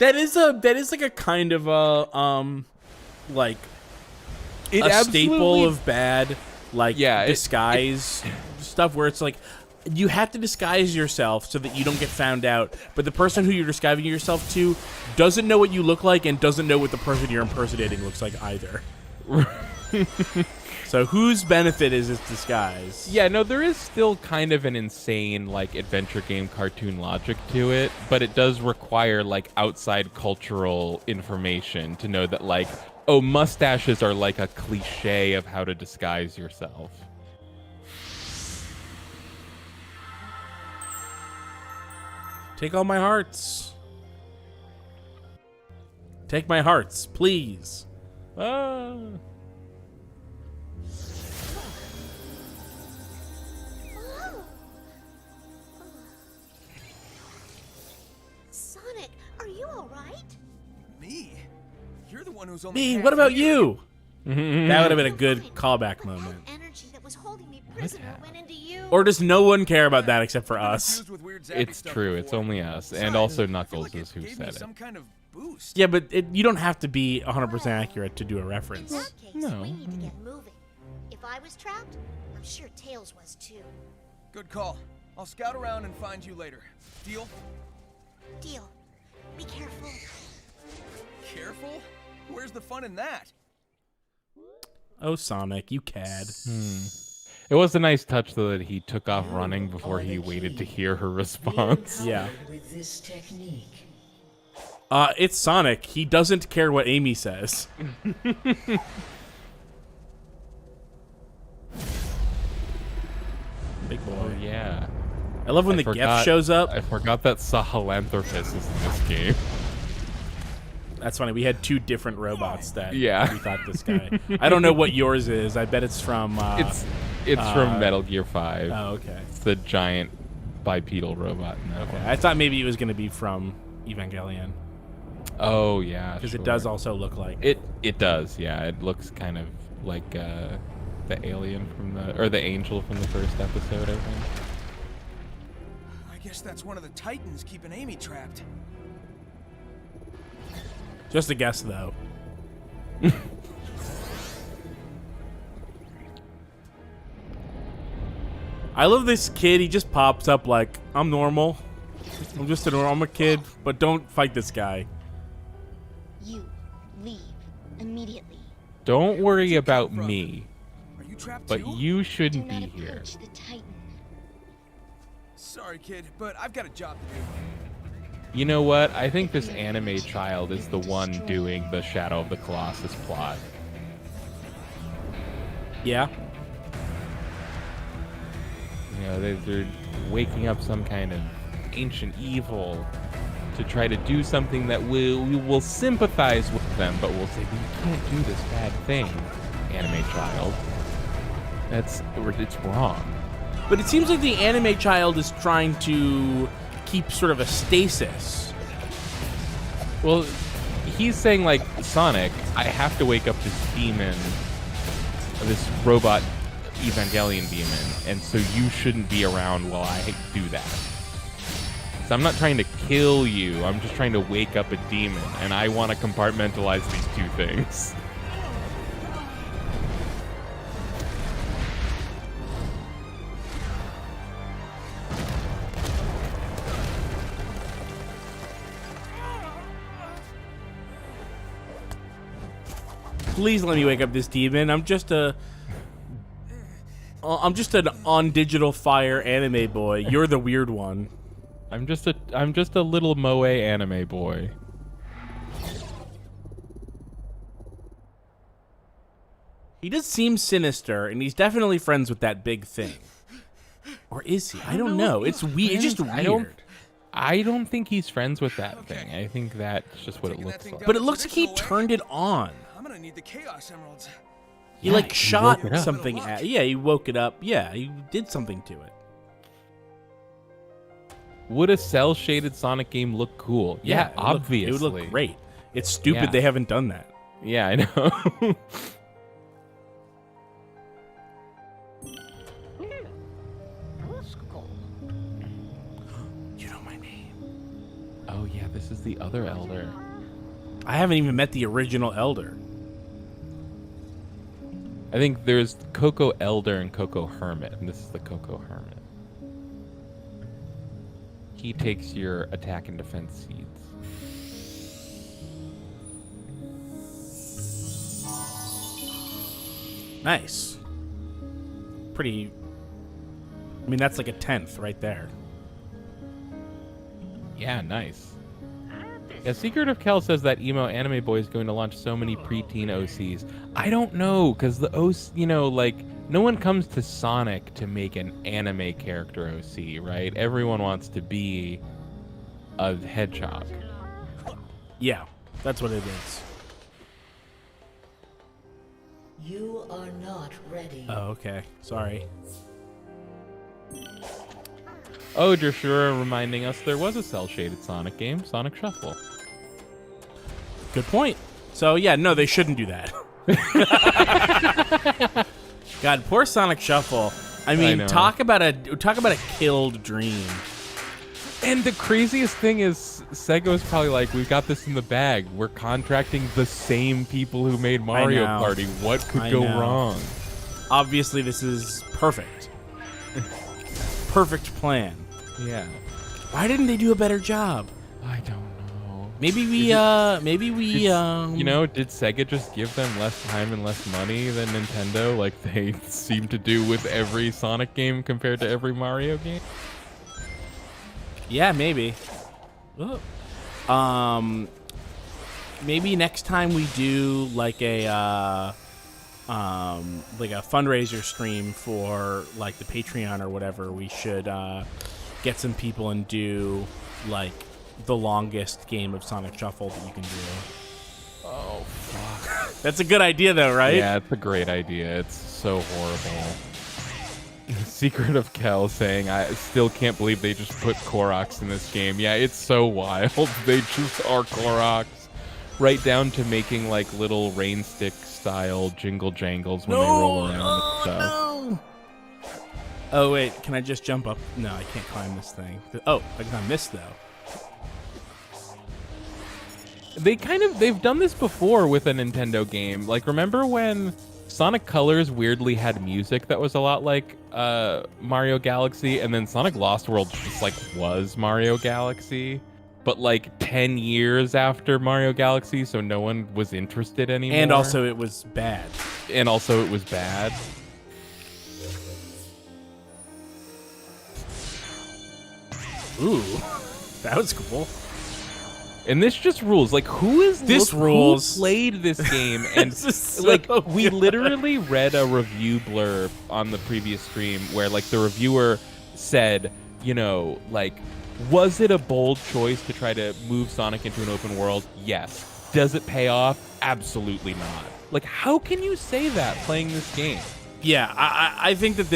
S1: That is like a kind of a like
S2: It
S1: a staple
S2: absolutely-
S1: of bad like disguise stuff where it's like you have to disguise yourself so that you don't get found out, but the person who you're disguising yourself to doesn't know what you look like and doesn't know what the person you're impersonating looks like either. So whose benefit is this disguise?
S2: Yeah, no, there is still kind of an insane, like, adventure game cartoon logic to it, but it does require, like, outside cultural information to know that, like, oh, mustaches are like a cliche of how to disguise yourself.
S1: Take all my hearts. Take my hearts, please.
S5: Oh. Sonic, are you all right?
S3: Me? You're the one who's only
S1: Me,
S3: half
S1: what about
S3: here.
S1: you? That would have been a good
S5: Fine.
S1: callback
S5: That
S1: moment.
S5: energy that was holding me prisoner went into you.
S1: Or does no one care about that except for us?
S3: Confused with weird zappy
S2: It's
S3: stuff
S2: true. It's
S3: before.
S2: only us, and
S3: Besides,
S2: also
S3: I feel
S2: Knuckles
S3: like
S2: is who
S3: gave me
S2: said it.
S3: some kind of boost.
S1: Yeah, but you don't have to be 100% accurate to do a
S5: In
S1: reference.
S5: that case,
S2: No.
S5: we need to get moving. If I was trapped, I'm sure Tails was too.
S3: Good call. I'll scout around and find you later. Deal?
S5: Deal. Be careful.
S3: Careful? Where's the fun in that?
S1: Oh, Sonic, you cad.
S2: It was a nice touch, though, that he took off running before he waited to hear her response.
S1: Yeah.
S4: With this technique.
S1: It's Sonic. He doesn't care what Amy says. Big boy.
S2: Oh, yeah.
S1: I love when the Geth shows up.
S2: I forgot that Sahelanthropus is in this game.
S1: That's funny. We had two different robots that
S2: Yeah.
S1: we thought this guy. I don't know what yours is. I bet it's from.
S2: It's from Metal Gear 5.
S1: Oh, okay.
S2: It's the giant bipedal robot in that
S1: Okay.
S2: one.
S1: I thought maybe it was going to be from Evangelion
S2: Oh, yeah.
S1: because it
S2: sure.
S1: does also look like.
S2: It does, yeah. It looks kind of like the alien from the angel from the first episode, I think.
S3: I guess that's one of the Titans keeping Amy trapped.
S1: Just a guess, though. I love this kid. He just pops up like, I'm normal. I'm just a normal kid, but don't fight this guy.
S5: You leave immediately.
S2: Don't worry about me,
S3: Are you trapped
S2: but
S3: too?
S2: you
S5: Do
S2: shouldn't
S5: not
S2: be here.
S5: approach the Titan.
S3: Sorry, kid, but I've got a job to do.
S2: You know what? I think this anime child is the one doing the Shadow of the Colossus plot.
S1: Yeah.
S2: You know, they're waking up some kind of ancient evil to try to do something that we will sympathize with them, but we'll say, we can't do this bad thing, anime child. It's wrong.
S1: But it seems like the anime child is trying to keep sort of a stasis.
S2: Well, he's saying, like, Sonic, I have to wake up this demon, this robot Evangelion demon, and so you shouldn't be around while I do that. So I'm not trying to kill you, I'm just trying to wake up a demon, and I want to compartmentalize these two things.
S1: Please let me wake up this demon. I'm just an on digital fire anime boy. You're the weird one.
S2: I'm just a little moe anime boy.
S1: He does seem sinister, and he's definitely friends with that big thing. Or is he? I don't know. It's weird. It's just weird.
S2: I don't think he's friends with that thing. I think that's just what it
S3: Taking that
S2: looks
S3: thing
S2: like.
S3: down
S1: But it
S3: the
S1: looks like he
S3: traditional way?
S1: turned it on.
S3: I'm gonna need the Chaos Emeralds.
S1: He
S2: Yeah,
S1: like
S2: he
S1: shot
S2: woke it up.
S1: something at. Yeah, he woke it up. Yeah, he did something to it.
S2: Would a cell-shaded Sonic game look cool? Yeah,
S1: it would
S2: obviously.
S1: It would look great. It's stupid
S2: Yeah.
S1: they haven't done that.
S2: Yeah, I know.
S1: You know my name.
S2: Oh yeah, this is the other Elder.
S1: I haven't even met the original Elder.
S2: I think there's Coco Elder and Coco Hermit, and this is the Coco Hermit. He takes your attack and defense seeds.
S1: Nice. Pretty. I mean, that's like a 10th right there.
S2: Yeah, nice. Yeah, Secret of Kel says that emo anime boy is going to launch so many preteen OCs. I don't know, because the OC, you know, like, no one comes to Sonic to make an anime character OC, right? Everyone wants to be a hedgehog.
S1: Yeah, that's what it is.
S4: You are not ready.
S1: Oh, okay. Sorry.
S2: Oh, Joshua reminding us there was a cell-shaded Sonic game, Sonic Shuffle.
S1: Good point. So yeah, no, they shouldn't do that. God, poor Sonic Shuffle. I mean,
S2: know.
S1: talk about a killed dream.
S2: And the craziest thing is, Sega was probably like, "We've got this in the bag. We're contracting the same people who made Mario
S1: know.
S2: Party. What could
S1: I
S2: go
S1: know.
S2: wrong?"
S1: Obviously, this is perfect. Perfect plan.
S2: Yeah,
S1: Why didn't they do a better job?
S2: I don't know.
S1: Maybe we,
S2: you know, did Sega just give them less time and less money than Nintendo, like they seem to do with every Sonic game compared to every Mario game?
S1: Yeah, maybe. Maybe next time we do like a fundraiser stream for like the Patreon or whatever, we should get some people and do like the longest game of Sonic Shuffle that you can do.
S2: Oh, fuck.
S1: That's a good idea though, right?
S2: Yeah, it's a great idea. It's so horrible. Secret of Kel saying, I still can't believe they just put Koroks in this game. Yeah, it's so wild. They just are Koroks. Right down to making like little rain stick style jingle jangles when they roll around and stuff.
S1: No. Oh wait, can I just jump up? No, I can't climb this thing. Oh, I can climb this though.
S2: They've done this before with a Nintendo game. Like, remember when Sonic Colors weirdly had music that was a lot like Mario Galaxy, and then Sonic Lost World just like was Mario Galaxy, but like 10 years after Mario Galaxy, so no one was interested anymore.
S1: And also it was bad. Ooh, that was cool.
S2: And this just rules. Like, who played this game? And
S1: This is so
S2: like, we
S1: good.
S2: literally read a review blurb on the previous stream where like the reviewer said, you know, like, was it a bold choice to try to move Sonic into an open world? Yes. Does it pay off? Absolutely not. Like, how can you say that playing this game?
S1: Yeah, I think that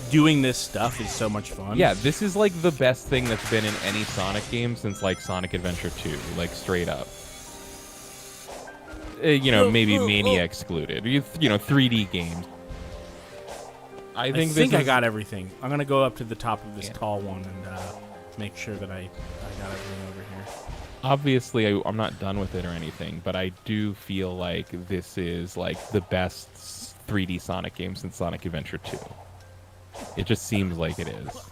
S1: doing this stuff is so much fun.
S2: Yeah, this is like the best thing that's been in any Sonic game since like Sonic Adventure 2, like straight up. Maybe Mania excluded. You know, 3D games. I think
S1: I got everything. I'm gonna go up to the top of this tall one and make sure that I got everything over here.
S2: Obviously, I'm not done with it or anything, but I do feel like this is like the best 3D Sonic game since Sonic Adventure 2. It just seems like it is.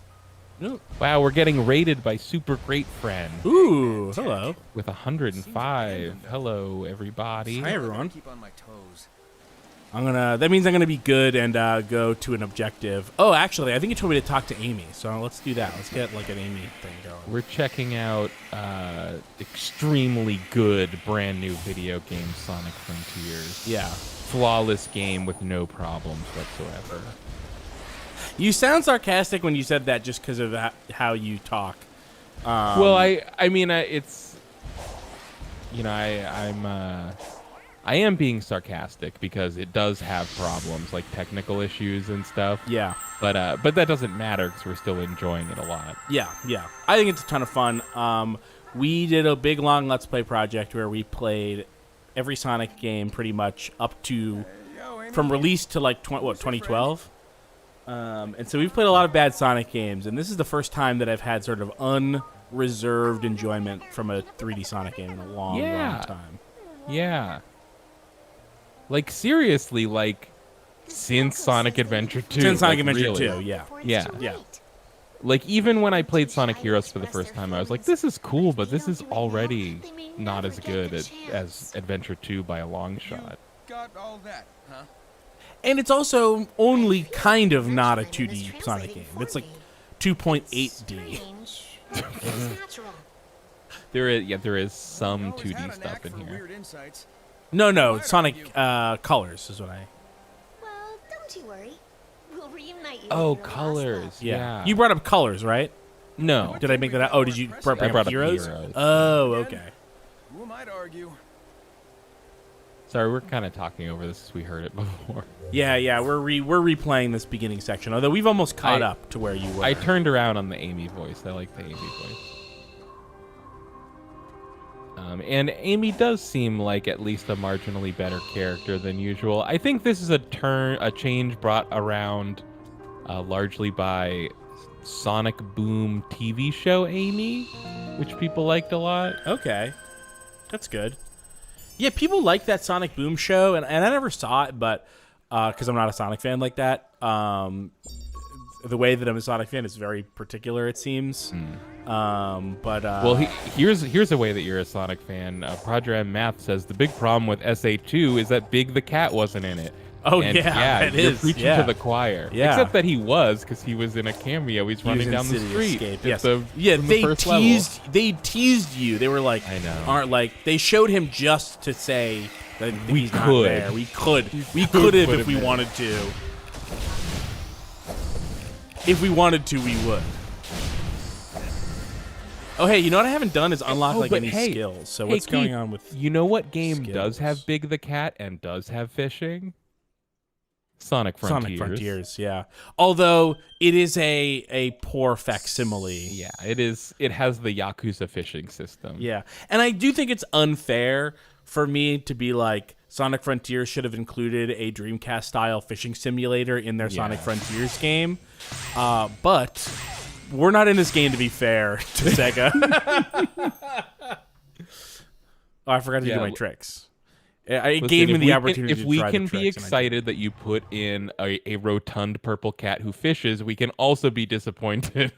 S1: Ooh.
S2: Wow, we're getting rated by Super Great Friend
S1: Ooh, hello.
S2: with 105. Hello, everybody.
S1: Hi, everyone.
S3: Keep on my toes.
S1: That means I'm gonna be good and go to an objective. Oh, actually, I think you told me to talk to Amy, so let's do that. Let's get like an Amy thing going.
S2: We're checking out extremely good brand new video game, Sonic Frontiers.
S1: Yeah.
S2: Flawless game with no problems whatsoever.
S1: You sound sarcastic when you said that just because of how you talk.
S2: Well, I mean, it's, you know, I am being sarcastic because it does have problems like technical issues and stuff.
S1: Yeah.
S2: But that doesn't matter because we're still enjoying it a lot.
S1: Yeah. I think it's a ton of fun. We did a big, long Let's Play project where we played every Sonic game pretty much up to from release to like 2012. And so we've played a lot of bad Sonic games, and this is the first time that I've had sort of unreserved enjoyment from a 3D Sonic game in a long time.
S2: Yeah. Like, seriously, like, since Sonic Adventure 2.
S1: Since Sonic
S2: like,
S1: Adventure
S2: really.
S1: 2, yeah.
S2: Yeah.
S1: Yeah.
S2: Like, even when I played Sonic Heroes for the first time, I was like, this is cool, but this is already not as good as Adventure 2 by a long shot.
S3: Got all that, huh?
S1: And it's also only kind of not a 2D Sonic game. It's like 2.8D.
S2: There is some 2D stuff in here.
S3: Weird insights.
S1: No, Sonic Colors is what I...
S5: Well, don't you worry. We'll reunite you.
S2: Oh,
S5: with your lost
S2: Colors.
S5: love.
S2: Yeah.
S1: You brought up Colors, right?
S2: No.
S1: Did I make that out? Oh, did you bring
S2: I brought
S1: up
S2: up
S1: Heroes?
S2: Heroes.
S1: Oh, okay.
S3: Who am I to argue?
S2: Sorry, we're kind of talking over this as we heard it before.
S1: Yeah, we're replaying this beginning section. Although we've almost caught up to where you were.
S2: I turned around on the Amy voice. I like the Amy voice. And Amy does seem like at least a marginally better character than usual. I think this is a change brought around largely by Sonic Boom TV show Amy, which people liked a lot.
S1: Okay, that's good. Yeah, people like that Sonic Boom show, and I never saw it, but because I'm not a Sonic fan like that. The way that I'm a Sonic fan is very particular, it seems.
S2: Well, here's a way that you're a Sonic fan. Roger M. Math says the big problem with SA2 is that Big the Cat wasn't in it.
S1: Oh,
S2: and
S1: yeah, it
S2: you're
S1: is.
S2: preaching
S1: Yeah.
S2: to the choir.
S1: Yeah.
S2: Except that he was, because he was in a cameo. He's running down the street.
S1: Escape.
S2: at
S1: Yes.
S2: the-
S1: Yeah,
S2: from the first level.
S1: they teased you. They were like,
S2: I know.
S1: aren't like they showed him just to say that
S2: We
S1: he's not
S2: could.
S1: there. We could
S2: could
S1: have
S2: put
S1: if
S2: him
S1: we
S2: in.
S1: wanted to. If we wanted to, we would. Oh, hey, you know what I haven't done is unlock
S2: but
S1: any
S2: hey,
S1: skills. So
S2: hey,
S1: what's going
S2: Keith,
S1: on with?
S2: You know what game
S1: skills?
S2: does have Big the Cat and does have fishing? Sonic Frontiers.
S1: Sonic Frontiers, yeah. Although it is a poor facsimile.
S2: Yeah, it is. It has the Yakuza fishing system.
S1: Yeah. And I do think it's unfair for me to be like, Sonic Frontiers should have included a Dreamcast-style fishing simulator in their Sonic Frontiers game. But we're not in this game to be fair to Sega. Oh, I forgot to do my tricks. It gave me the opportunity to
S2: if we
S1: try
S2: can
S1: the
S2: be
S1: tricks, and I
S2: excited that you put in a rotund purple cat who fishes, we can also be disappointed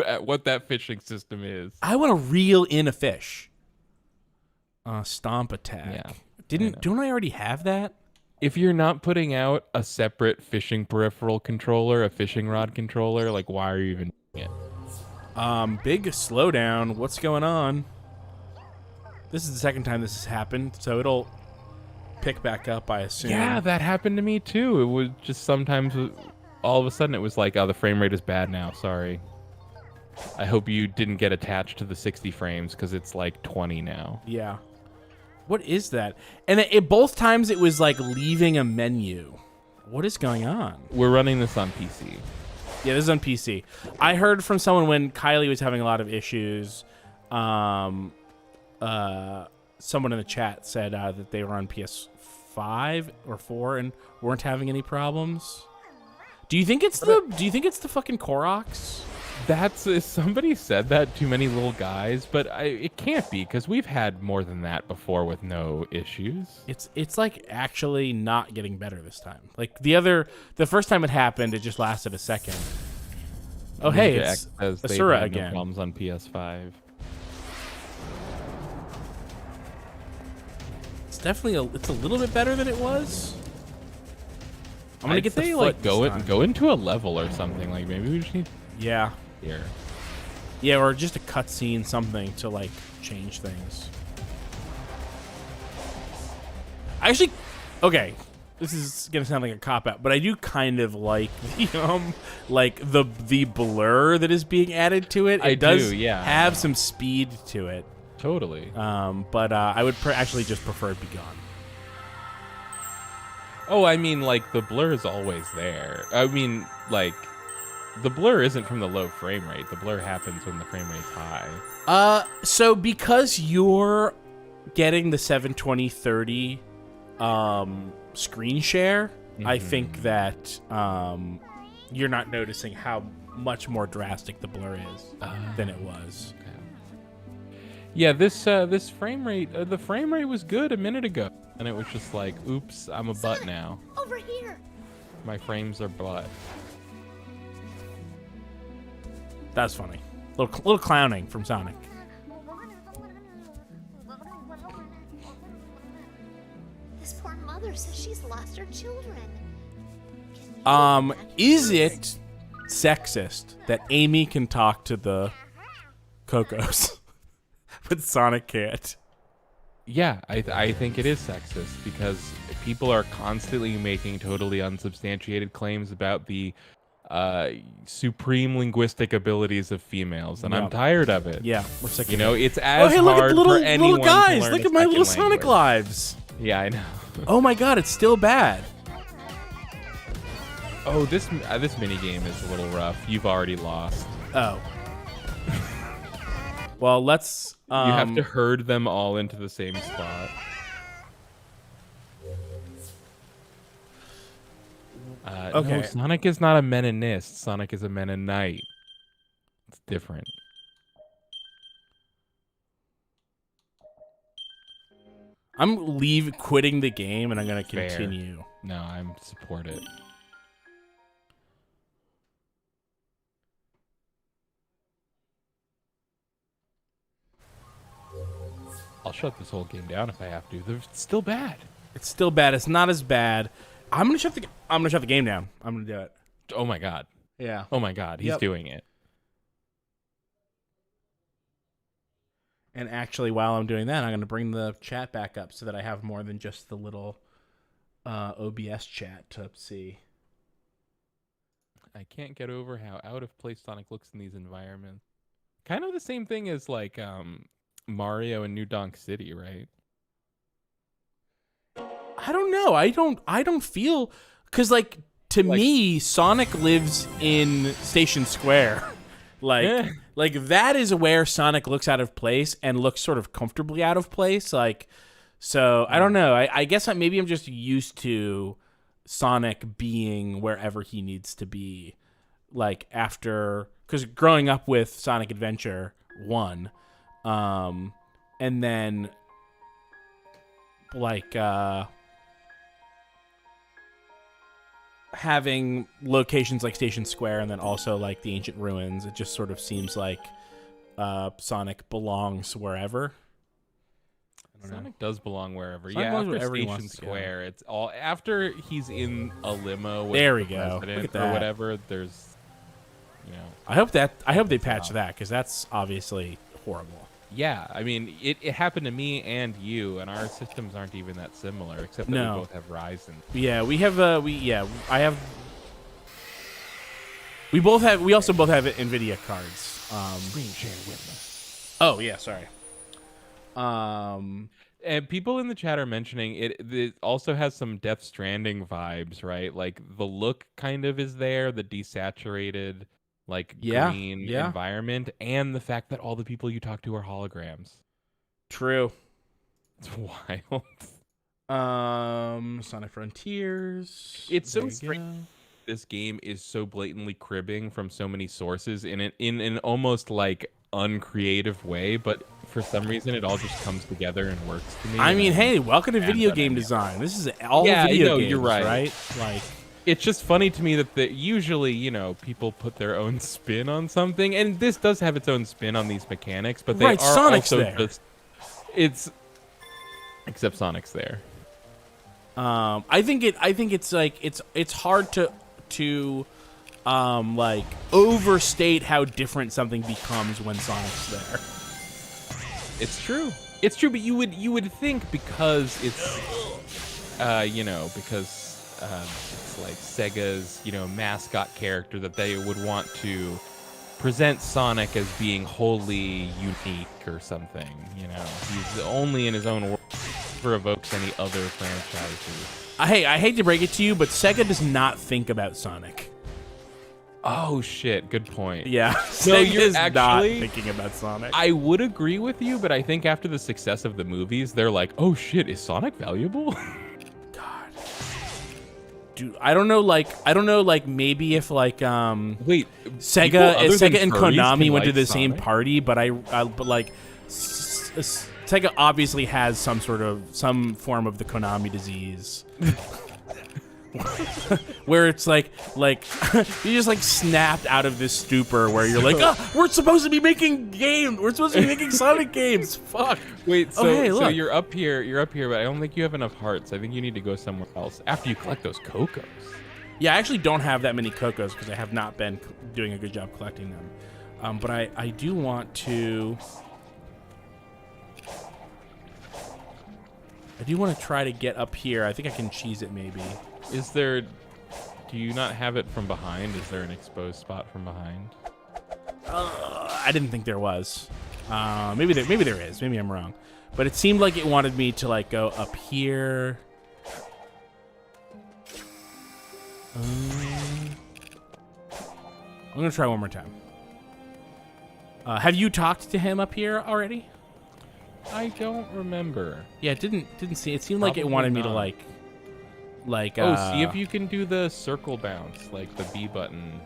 S2: at what that fishing system is.
S1: I want to reel in a fish. Stomp attack.
S2: Yeah,
S1: Don't I already have that?
S2: If you're not putting out a separate fishing peripheral controller, a fishing rod controller, like why are you even doing it?
S1: Big slowdown. What's going on? This is the second time this has happened, so it'll pick back up, I assume.
S2: Yeah, that happened to me too. It was just sometimes all of a sudden it was like, oh, the frame rate is bad now. Sorry. I hope you didn't get attached to the 60 frames because it's like 20 now.
S1: Yeah. What is that? And both times it was like leaving a menu. What is going on?
S2: We're running this on PC.
S1: Yeah, this is on PC. I heard from someone when Kylie was having a lot of issues. Someone in the chat said that they were on PS5 or 4 and weren't having any problems. Do you think it's the fucking Koroks?
S2: That's somebody said that, too many little guys, but it can't be because we've had more than that before with no issues.
S1: It's like actually not getting better this time. Like the first time it happened, it just lasted a second. Oh hey, it's Asura again.
S2: No problems on PS5.
S1: It's definitely it's a little bit better than it was. I'm gonna
S2: I'd
S1: get
S2: say,
S1: the
S2: like
S1: foot
S2: go into a level or something. Like maybe we just need
S1: Yeah.
S2: here.
S1: Yeah, or just a cutscene, something to like change things. Actually, okay, this is gonna sound like a cop out, but I do kind of like the blur that is being added to it. It does have some speed to it.
S2: Totally.
S1: But I would actually just prefer it be gone.
S2: Oh, I mean, like the blur is always there. I mean, like. The blur isn't from the low frame rate. The blur happens when the frame rate's high.
S1: So because you're getting the 720/30 screen share, I think that you're not noticing how much more drastic the blur is than it was.
S2: Yeah, this frame rate, the frame rate was good a minute ago, and it was just like, oops, I'm a butt now.
S5: Over here.
S2: My frames are butt.
S1: That's funny. Little clowning from Sonic.
S5: This poor mother says she's lost her children.
S1: Is it sexist that Amy can talk to the Cocos, but Sonic can't?
S2: Yeah, I think it is sexist because people are constantly making totally unsubstantiated claims about the supreme linguistic abilities of females, and I'm tired of it.
S1: Yeah, we're sick.
S2: You know, it's as
S1: look
S2: hard
S1: at
S2: for anyone
S1: little guys.
S2: to learn
S1: Look
S2: a
S1: at my little
S2: second
S1: Sonic
S2: language.
S1: lives.
S2: Yeah, I know.
S1: Oh my god, it's still bad.
S2: Oh, this mini game is a little rough. You've already lost.
S1: Oh. Well, let's.
S2: You have to herd them all into the same spot.
S1: Okay.
S2: No, Sonic is not a Meninist. Sonic is a Menonite. It's different.
S1: I'm quitting the game, and I'm gonna
S2: Fair.
S1: continue.
S2: No, I'm support it. I'll shut this whole game down if I have to. They're still bad.
S1: It's still bad. It's not as bad. I'm gonna shut the game down. I'm gonna do it.
S2: Oh my god.
S1: Yeah.
S2: Oh my god. He's doing it.
S1: And actually, while I'm doing that, I'm gonna bring the chat back up so that I have more than just the little OBS chat to see.
S2: I can't get over how out of place Sonic looks in these environments. Kind of the same thing as like Mario and New Donk City, right?
S1: I don't know. I don't feel, because like to me, Sonic lives in Station Square. Like that is where Sonic looks out of place and looks sort of comfortably out of place. Like, so I don't know. I guess maybe I'm just used to Sonic being wherever he needs to be. Like after, because growing up with Sonic Adventure 1, and then like having locations like Station Square and then also like the ancient ruins, it just sort of seems like Sonic belongs wherever.
S2: Sonic does belong wherever.
S1: Sonic
S2: yeah,
S1: belongs
S2: after
S1: wherever he
S2: Station
S1: wants to go.
S2: Square, it's all after he's in a limo with
S1: There we
S2: the
S1: go. Look
S2: president
S1: at that.
S2: or whatever. There's, you know.
S1: I hope they patch that, because that's obviously horrible.
S2: Yeah, I mean, it happened to me and you, and our systems aren't even that similar, except that
S1: No.
S2: we both have Ryzen.
S1: Yeah, we have we also both have Nvidia cards.
S2: Screen share with
S1: Oh yeah, sorry.
S2: And people in the chat are mentioning it also has some Death Stranding vibes, right? Like the look kind of is there, the desaturated, like green environment, and the fact that all the people you talk to are holograms.
S1: True.
S2: It's wild.
S1: Sonic Frontiers.
S2: It's so
S1: There you
S2: strange.
S1: go.
S2: This game is so blatantly cribbing from so many sources in an almost like uncreative way, but for some reason it all just comes together and works to me.
S1: I mean, hey, welcome to
S2: And
S1: video
S2: that
S1: game
S2: idea.
S1: design. This is all
S2: Yeah,
S1: video
S2: no,
S1: games,
S2: you're right.
S1: Like,
S2: It's just funny to me that usually, you know, people put their own spin on something, and this does have its own spin on these mechanics, but they
S1: Right,
S2: are
S1: Sonic's
S2: also
S1: there.
S2: just except Sonic's there.
S1: I think it's like it's hard to like overstate how different something becomes when Sonic's there.
S2: It's true. It's true, but you would think because it's because it's like Sega's, mascot character, that they would want to present Sonic as being wholly unique or something, He's only in his own world, never evokes any other franchises.
S1: I hate to break it to you, but Sega does not think about Sonic.
S2: Oh shit, good point.
S1: Yeah,
S2: No,
S1: Sega
S2: you're
S1: is not
S2: actually-
S1: thinking about Sonic.
S2: I would agree with you, but I think after the success of the movies, they're like, oh shit, is Sonic valuable?
S1: God, dude, I don't know. Like maybe if like
S2: Wait,
S1: Sega
S2: other than
S1: and
S2: furries
S1: Konami
S2: can
S1: went to
S2: like
S1: the same
S2: Sonic?
S1: party, but Sega obviously has some form of the Konami disease. Where it's like you just like snapped out of this stupor where you're like, we're supposed to be making games. We're supposed to be making Sonic games. Fuck.
S2: Wait, so,
S1: hey,
S2: so
S1: look.
S2: you're up here, but I don't think you have enough hearts. I think you need to go somewhere else after you collect those Cocos.
S1: Yeah, I actually don't have that many Cocos because I have not been doing a good job collecting them. But I do want to. I do want to try to get up here. I think I can cheese it maybe.
S2: Do you not have it from behind? Is there an exposed spot from behind?
S1: I didn't think there was. Maybe there is. Maybe I'm wrong. But it seemed like it wanted me to like go up here. I'm gonna try one more time. Have you talked to him up here already?
S2: I don't remember.
S1: Yeah, it didn't see. It seemed like it
S2: Probably
S1: wanted me to
S2: not.
S1: like.
S2: See if you can do the circle bounce, like the B button.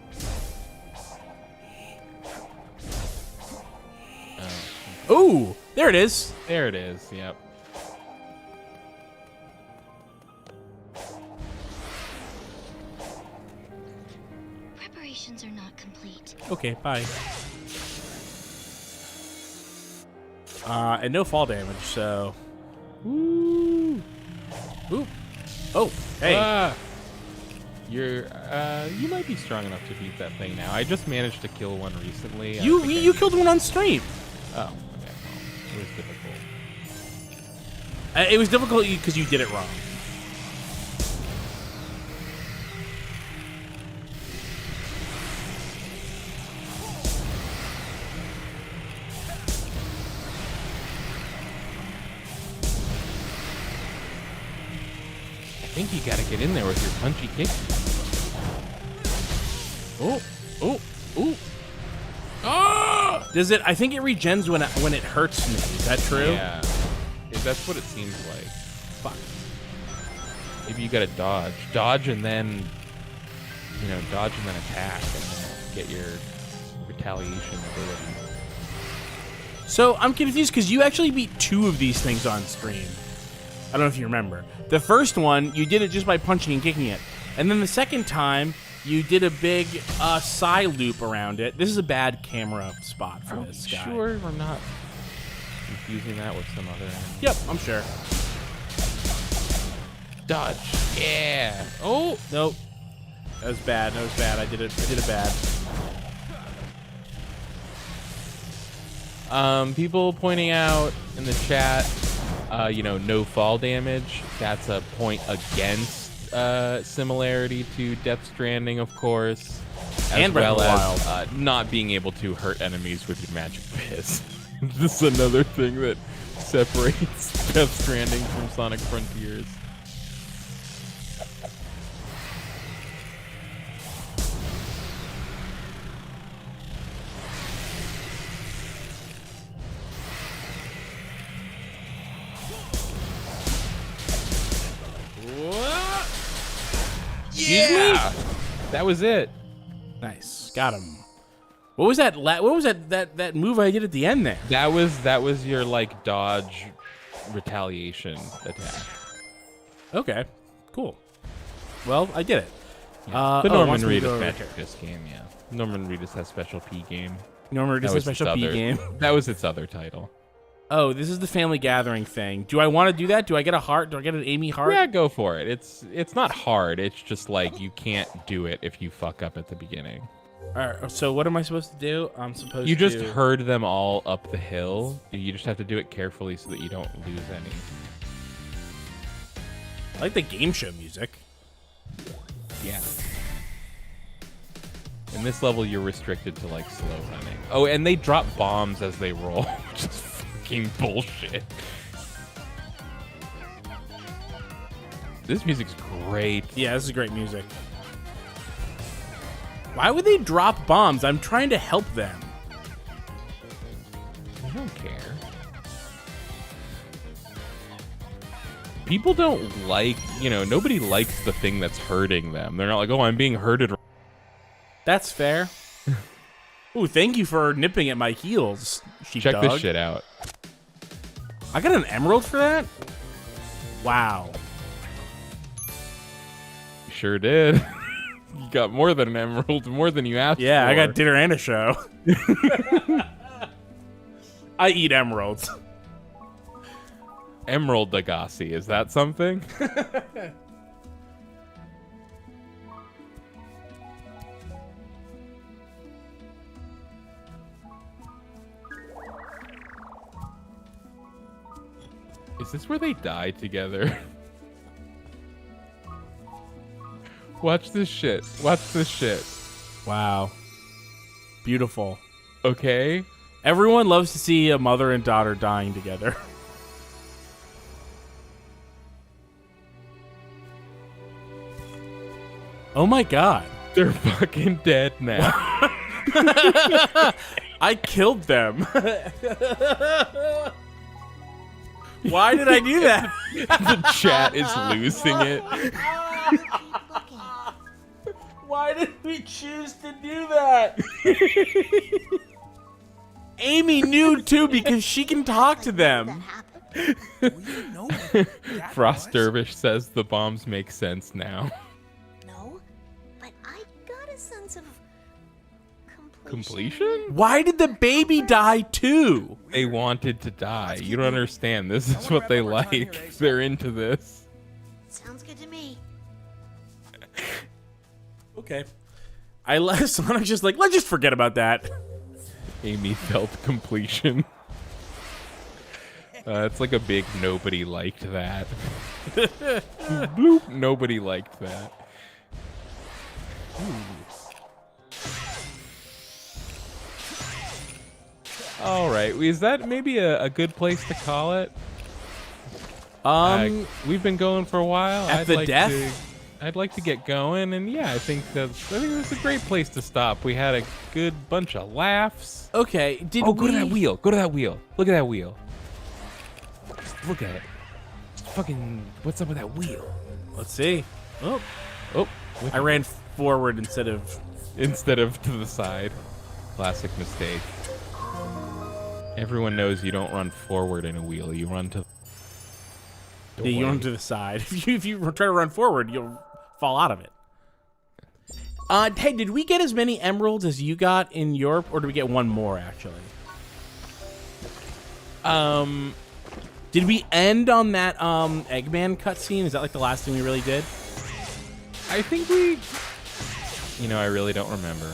S1: Ooh, there it is.
S2: There it is. Yep.
S5: Preparations are not complete.
S1: Okay, bye. And no fall damage, so. Ooh. Ooh. Oh, hey.
S2: You might be strong enough to beat that thing now. I just managed to kill one recently.
S1: You killed one on stream.
S2: Oh, okay. Well, it was difficult.
S1: It was difficult because you did it wrong.
S2: I think you gotta get in there with your punchy kick.
S1: Oh, oh, oh. Oh! Does it? I think it regens when it hurts me. Is that true?
S2: Yeah. That's what it seems like.
S1: Fuck.
S2: Maybe you gotta dodge. Dodge and then, dodge and then attack and then get your retaliation ability.
S1: So I'm confused because you actually beat 2 of these things on stream. I don't know if you remember. The first one, you did it just by punching and kicking it. And then the second time, you did a big side loop around it. This is a bad camera spot for this guy.
S2: Sure, we're not confusing that with some other enemy.
S1: Yep, I'm sure.
S2: Dodge. Yeah. Oh.
S1: Nope. That was bad. That was bad. I did it bad.
S2: People pointing out in the chat, no fall damage. That's a point against similarity to Death Stranding, of course,
S1: And Breath of the
S2: as not being able to hurt enemies with your magic piss. This is another thing that separates Death Stranding from Sonic Frontiers. Yeah, that was it.
S1: Nice. Got him. What was that? What was that move I did at the end there?
S2: That was your like dodge retaliation attack.
S1: Okay. Cool. Well, I did it.
S2: The Norman
S1: wants me to go
S2: Reedus
S1: over
S2: Magic
S1: here.
S2: Piss game, yeah. Norman Reedus has special P game.
S1: Norman Reedus
S2: That was
S1: special
S2: its
S1: P
S2: other-
S1: game.
S2: That was its other title.
S1: Oh, this is the family gathering thing. Do I want to do that? Do I get a heart? Do I get an Amy heart?
S2: Yeah, go for it. It's not hard. It's just like you can't do it if you fuck up at the beginning.
S1: All right. So what am I supposed to do? I'm supposed
S2: You
S1: to.
S2: just herd them all up the hill. You just have to do it carefully so that you don't lose any.
S1: I like the game show music.
S2: Yeah. In this level, you're restricted to like slow running. Oh, and they drop bombs as they roll, which is fucking bullshit. This music's great.
S1: Yeah, this is great music. Why would they drop bombs? I'm trying to help them.
S2: I don't care. People don't like, nobody likes the thing that's hurting them. They're not like, oh, I'm being hurted.
S1: That's fair. Ooh, thank you for nipping at my heels, sheepdog.
S2: Check this shit out.
S1: I got an emerald for that? Wow.
S2: You sure did. You got more than an emerald, more than you asked
S1: Yeah,
S2: for.
S1: I got dinner and a show. I eat emeralds.
S2: Emerald Degassi, is that something? Is this where they die together? Watch this shit. Watch this shit.
S1: Wow. Beautiful.
S2: Okay?
S1: Everyone loves to see a mother and daughter dying together. Oh my god.
S2: They're fucking dead now.
S1: I killed them. Why did I do that?
S2: The chat is losing it.
S1: Why did we choose to do that? Amy knew too because she can talk to them.
S2: Frost Dervish says the bombs make sense now.
S5: No, but I got a sense of
S2: Completion?
S1: Why did the baby die too?
S2: They wanted to die. You don't understand. This is what they like. They're into this.
S5: Sounds good to me.
S1: Okay. Sonic's just like, let's just forget about that.
S2: Amy felt completion. It's like a big nobody liked that. Bloop, nobody liked that. All right, is that maybe a good place to call it? We've been going for a while.
S1: At the death?
S2: I'd like to get going, and yeah, I think that's a great place to stop. We had a good bunch of laughs.
S1: Okay,
S2: Go to that wheel. Go to that wheel. Look at that wheel. Just look at it. Fucking, what's up with that wheel?
S1: Let's see. Oh,
S2: I
S1: ran forward instead of
S2: to the side. Classic mistake. Everyone knows you don't run forward in a wheel. You run to.
S1: You run to the side. If you try to run forward, you'll fall out of it. Hey, did we get as many emeralds as you got in Europe, or did we get one more actually? Did we end on that Eggman cutscene? Is that like the last thing we really did?
S2: I think we. I really don't remember.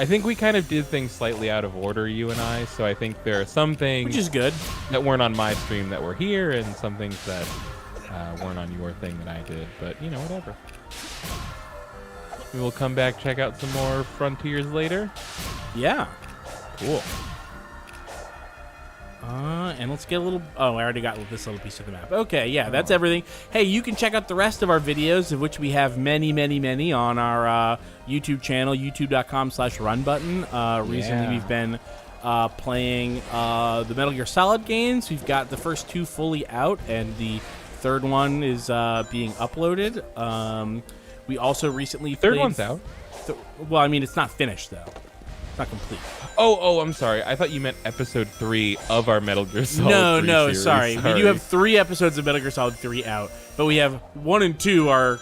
S2: I think we kind of did things slightly out of order, you and I. So I think there are some things
S1: Which is good.
S2: that weren't on my stream that were here, and some things that weren't on your thing that I did. But whatever. We will come back, check out some more Frontiers later.
S1: Yeah.
S2: Cool.
S1: And let's get a little... Oh, I already got this little piece of the map. Okay, yeah, that's everything. Hey, you can check out the rest of our videos, of which we have many, many, many on our YouTube channel, youtube.com/runbutton. Recently, we've been playing the Metal Gear Solid games. We've got the first 2 fully out, and the third one is being uploaded. We also recently
S2: Third one's out.
S1: Well, I mean, it's not finished, though. It's not complete.
S2: Oh, I'm sorry. I thought you meant episode 3 of our Metal Gear Solid 3
S1: No,
S2: series.
S1: sorry. We do have 3 episodes of Metal Gear Solid 3 out, but we have 1 and 2 are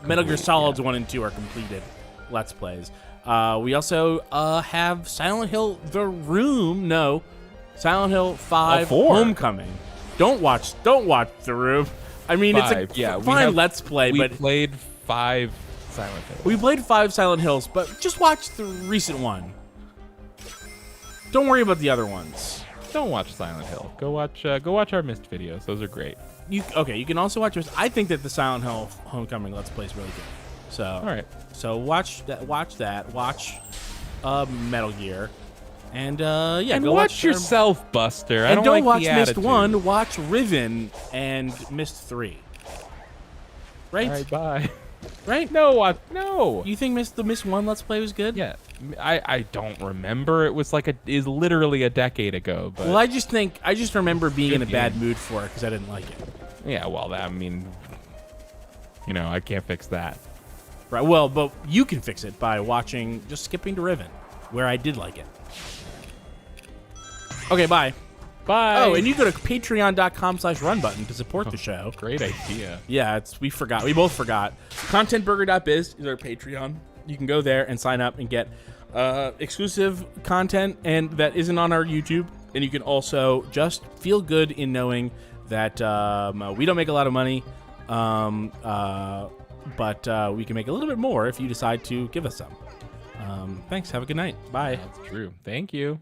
S1: Metal Gear Solids 1 and 2 are completed Let's Plays. We also have Silent Hill The Room. No, Silent Hill 5 Homecoming. Don't watch The Room. I mean,
S2: 5,
S1: it's a fine Let's Play,
S2: we
S1: but
S2: played 5 Silent Hills.
S1: we played 5 Silent Hills, but just watch the recent one. Don't worry about the other ones.
S2: Don't watch Silent Hill. Go watch our missed videos. Those are great.
S1: You can also watch this. I think that the Silent Hill Homecoming Let's Play is really good. So
S2: All right.
S1: So watch that. Watch Metal Gear, and
S2: And
S1: go
S2: watch yourself, Buster. I
S1: And
S2: don't like
S1: watch
S2: the
S1: Myst
S2: attitude.
S1: 1. Watch Riven and Myst 3. Right?
S2: All right, bye.
S1: Right?
S2: No.
S1: You think the Myst 1 Let's Play was good?
S2: Yeah, I don't remember. It was is literally a decade ago. But
S1: Well, I just remember being
S2: Good
S1: in a bad
S2: game.
S1: mood for it because I didn't like it.
S2: yeah, well, I can't fix that.
S1: Right. Well, but you can fix it by just skipping to Riven, where I did like it. Okay, bye.
S2: Bye.
S1: Oh, and you go to patreon.com/runbutton to support the show.
S2: Great idea.
S1: Yeah, we both forgot. Contentburger.biz is our Patreon. You can go there and sign up and get exclusive content and that isn't on our YouTube. And you can also just feel good in knowing that we don't make a lot of money, but we can make a little bit more if you decide to give us some. Thanks. Have a good night. Bye.
S2: That's true. Thank you.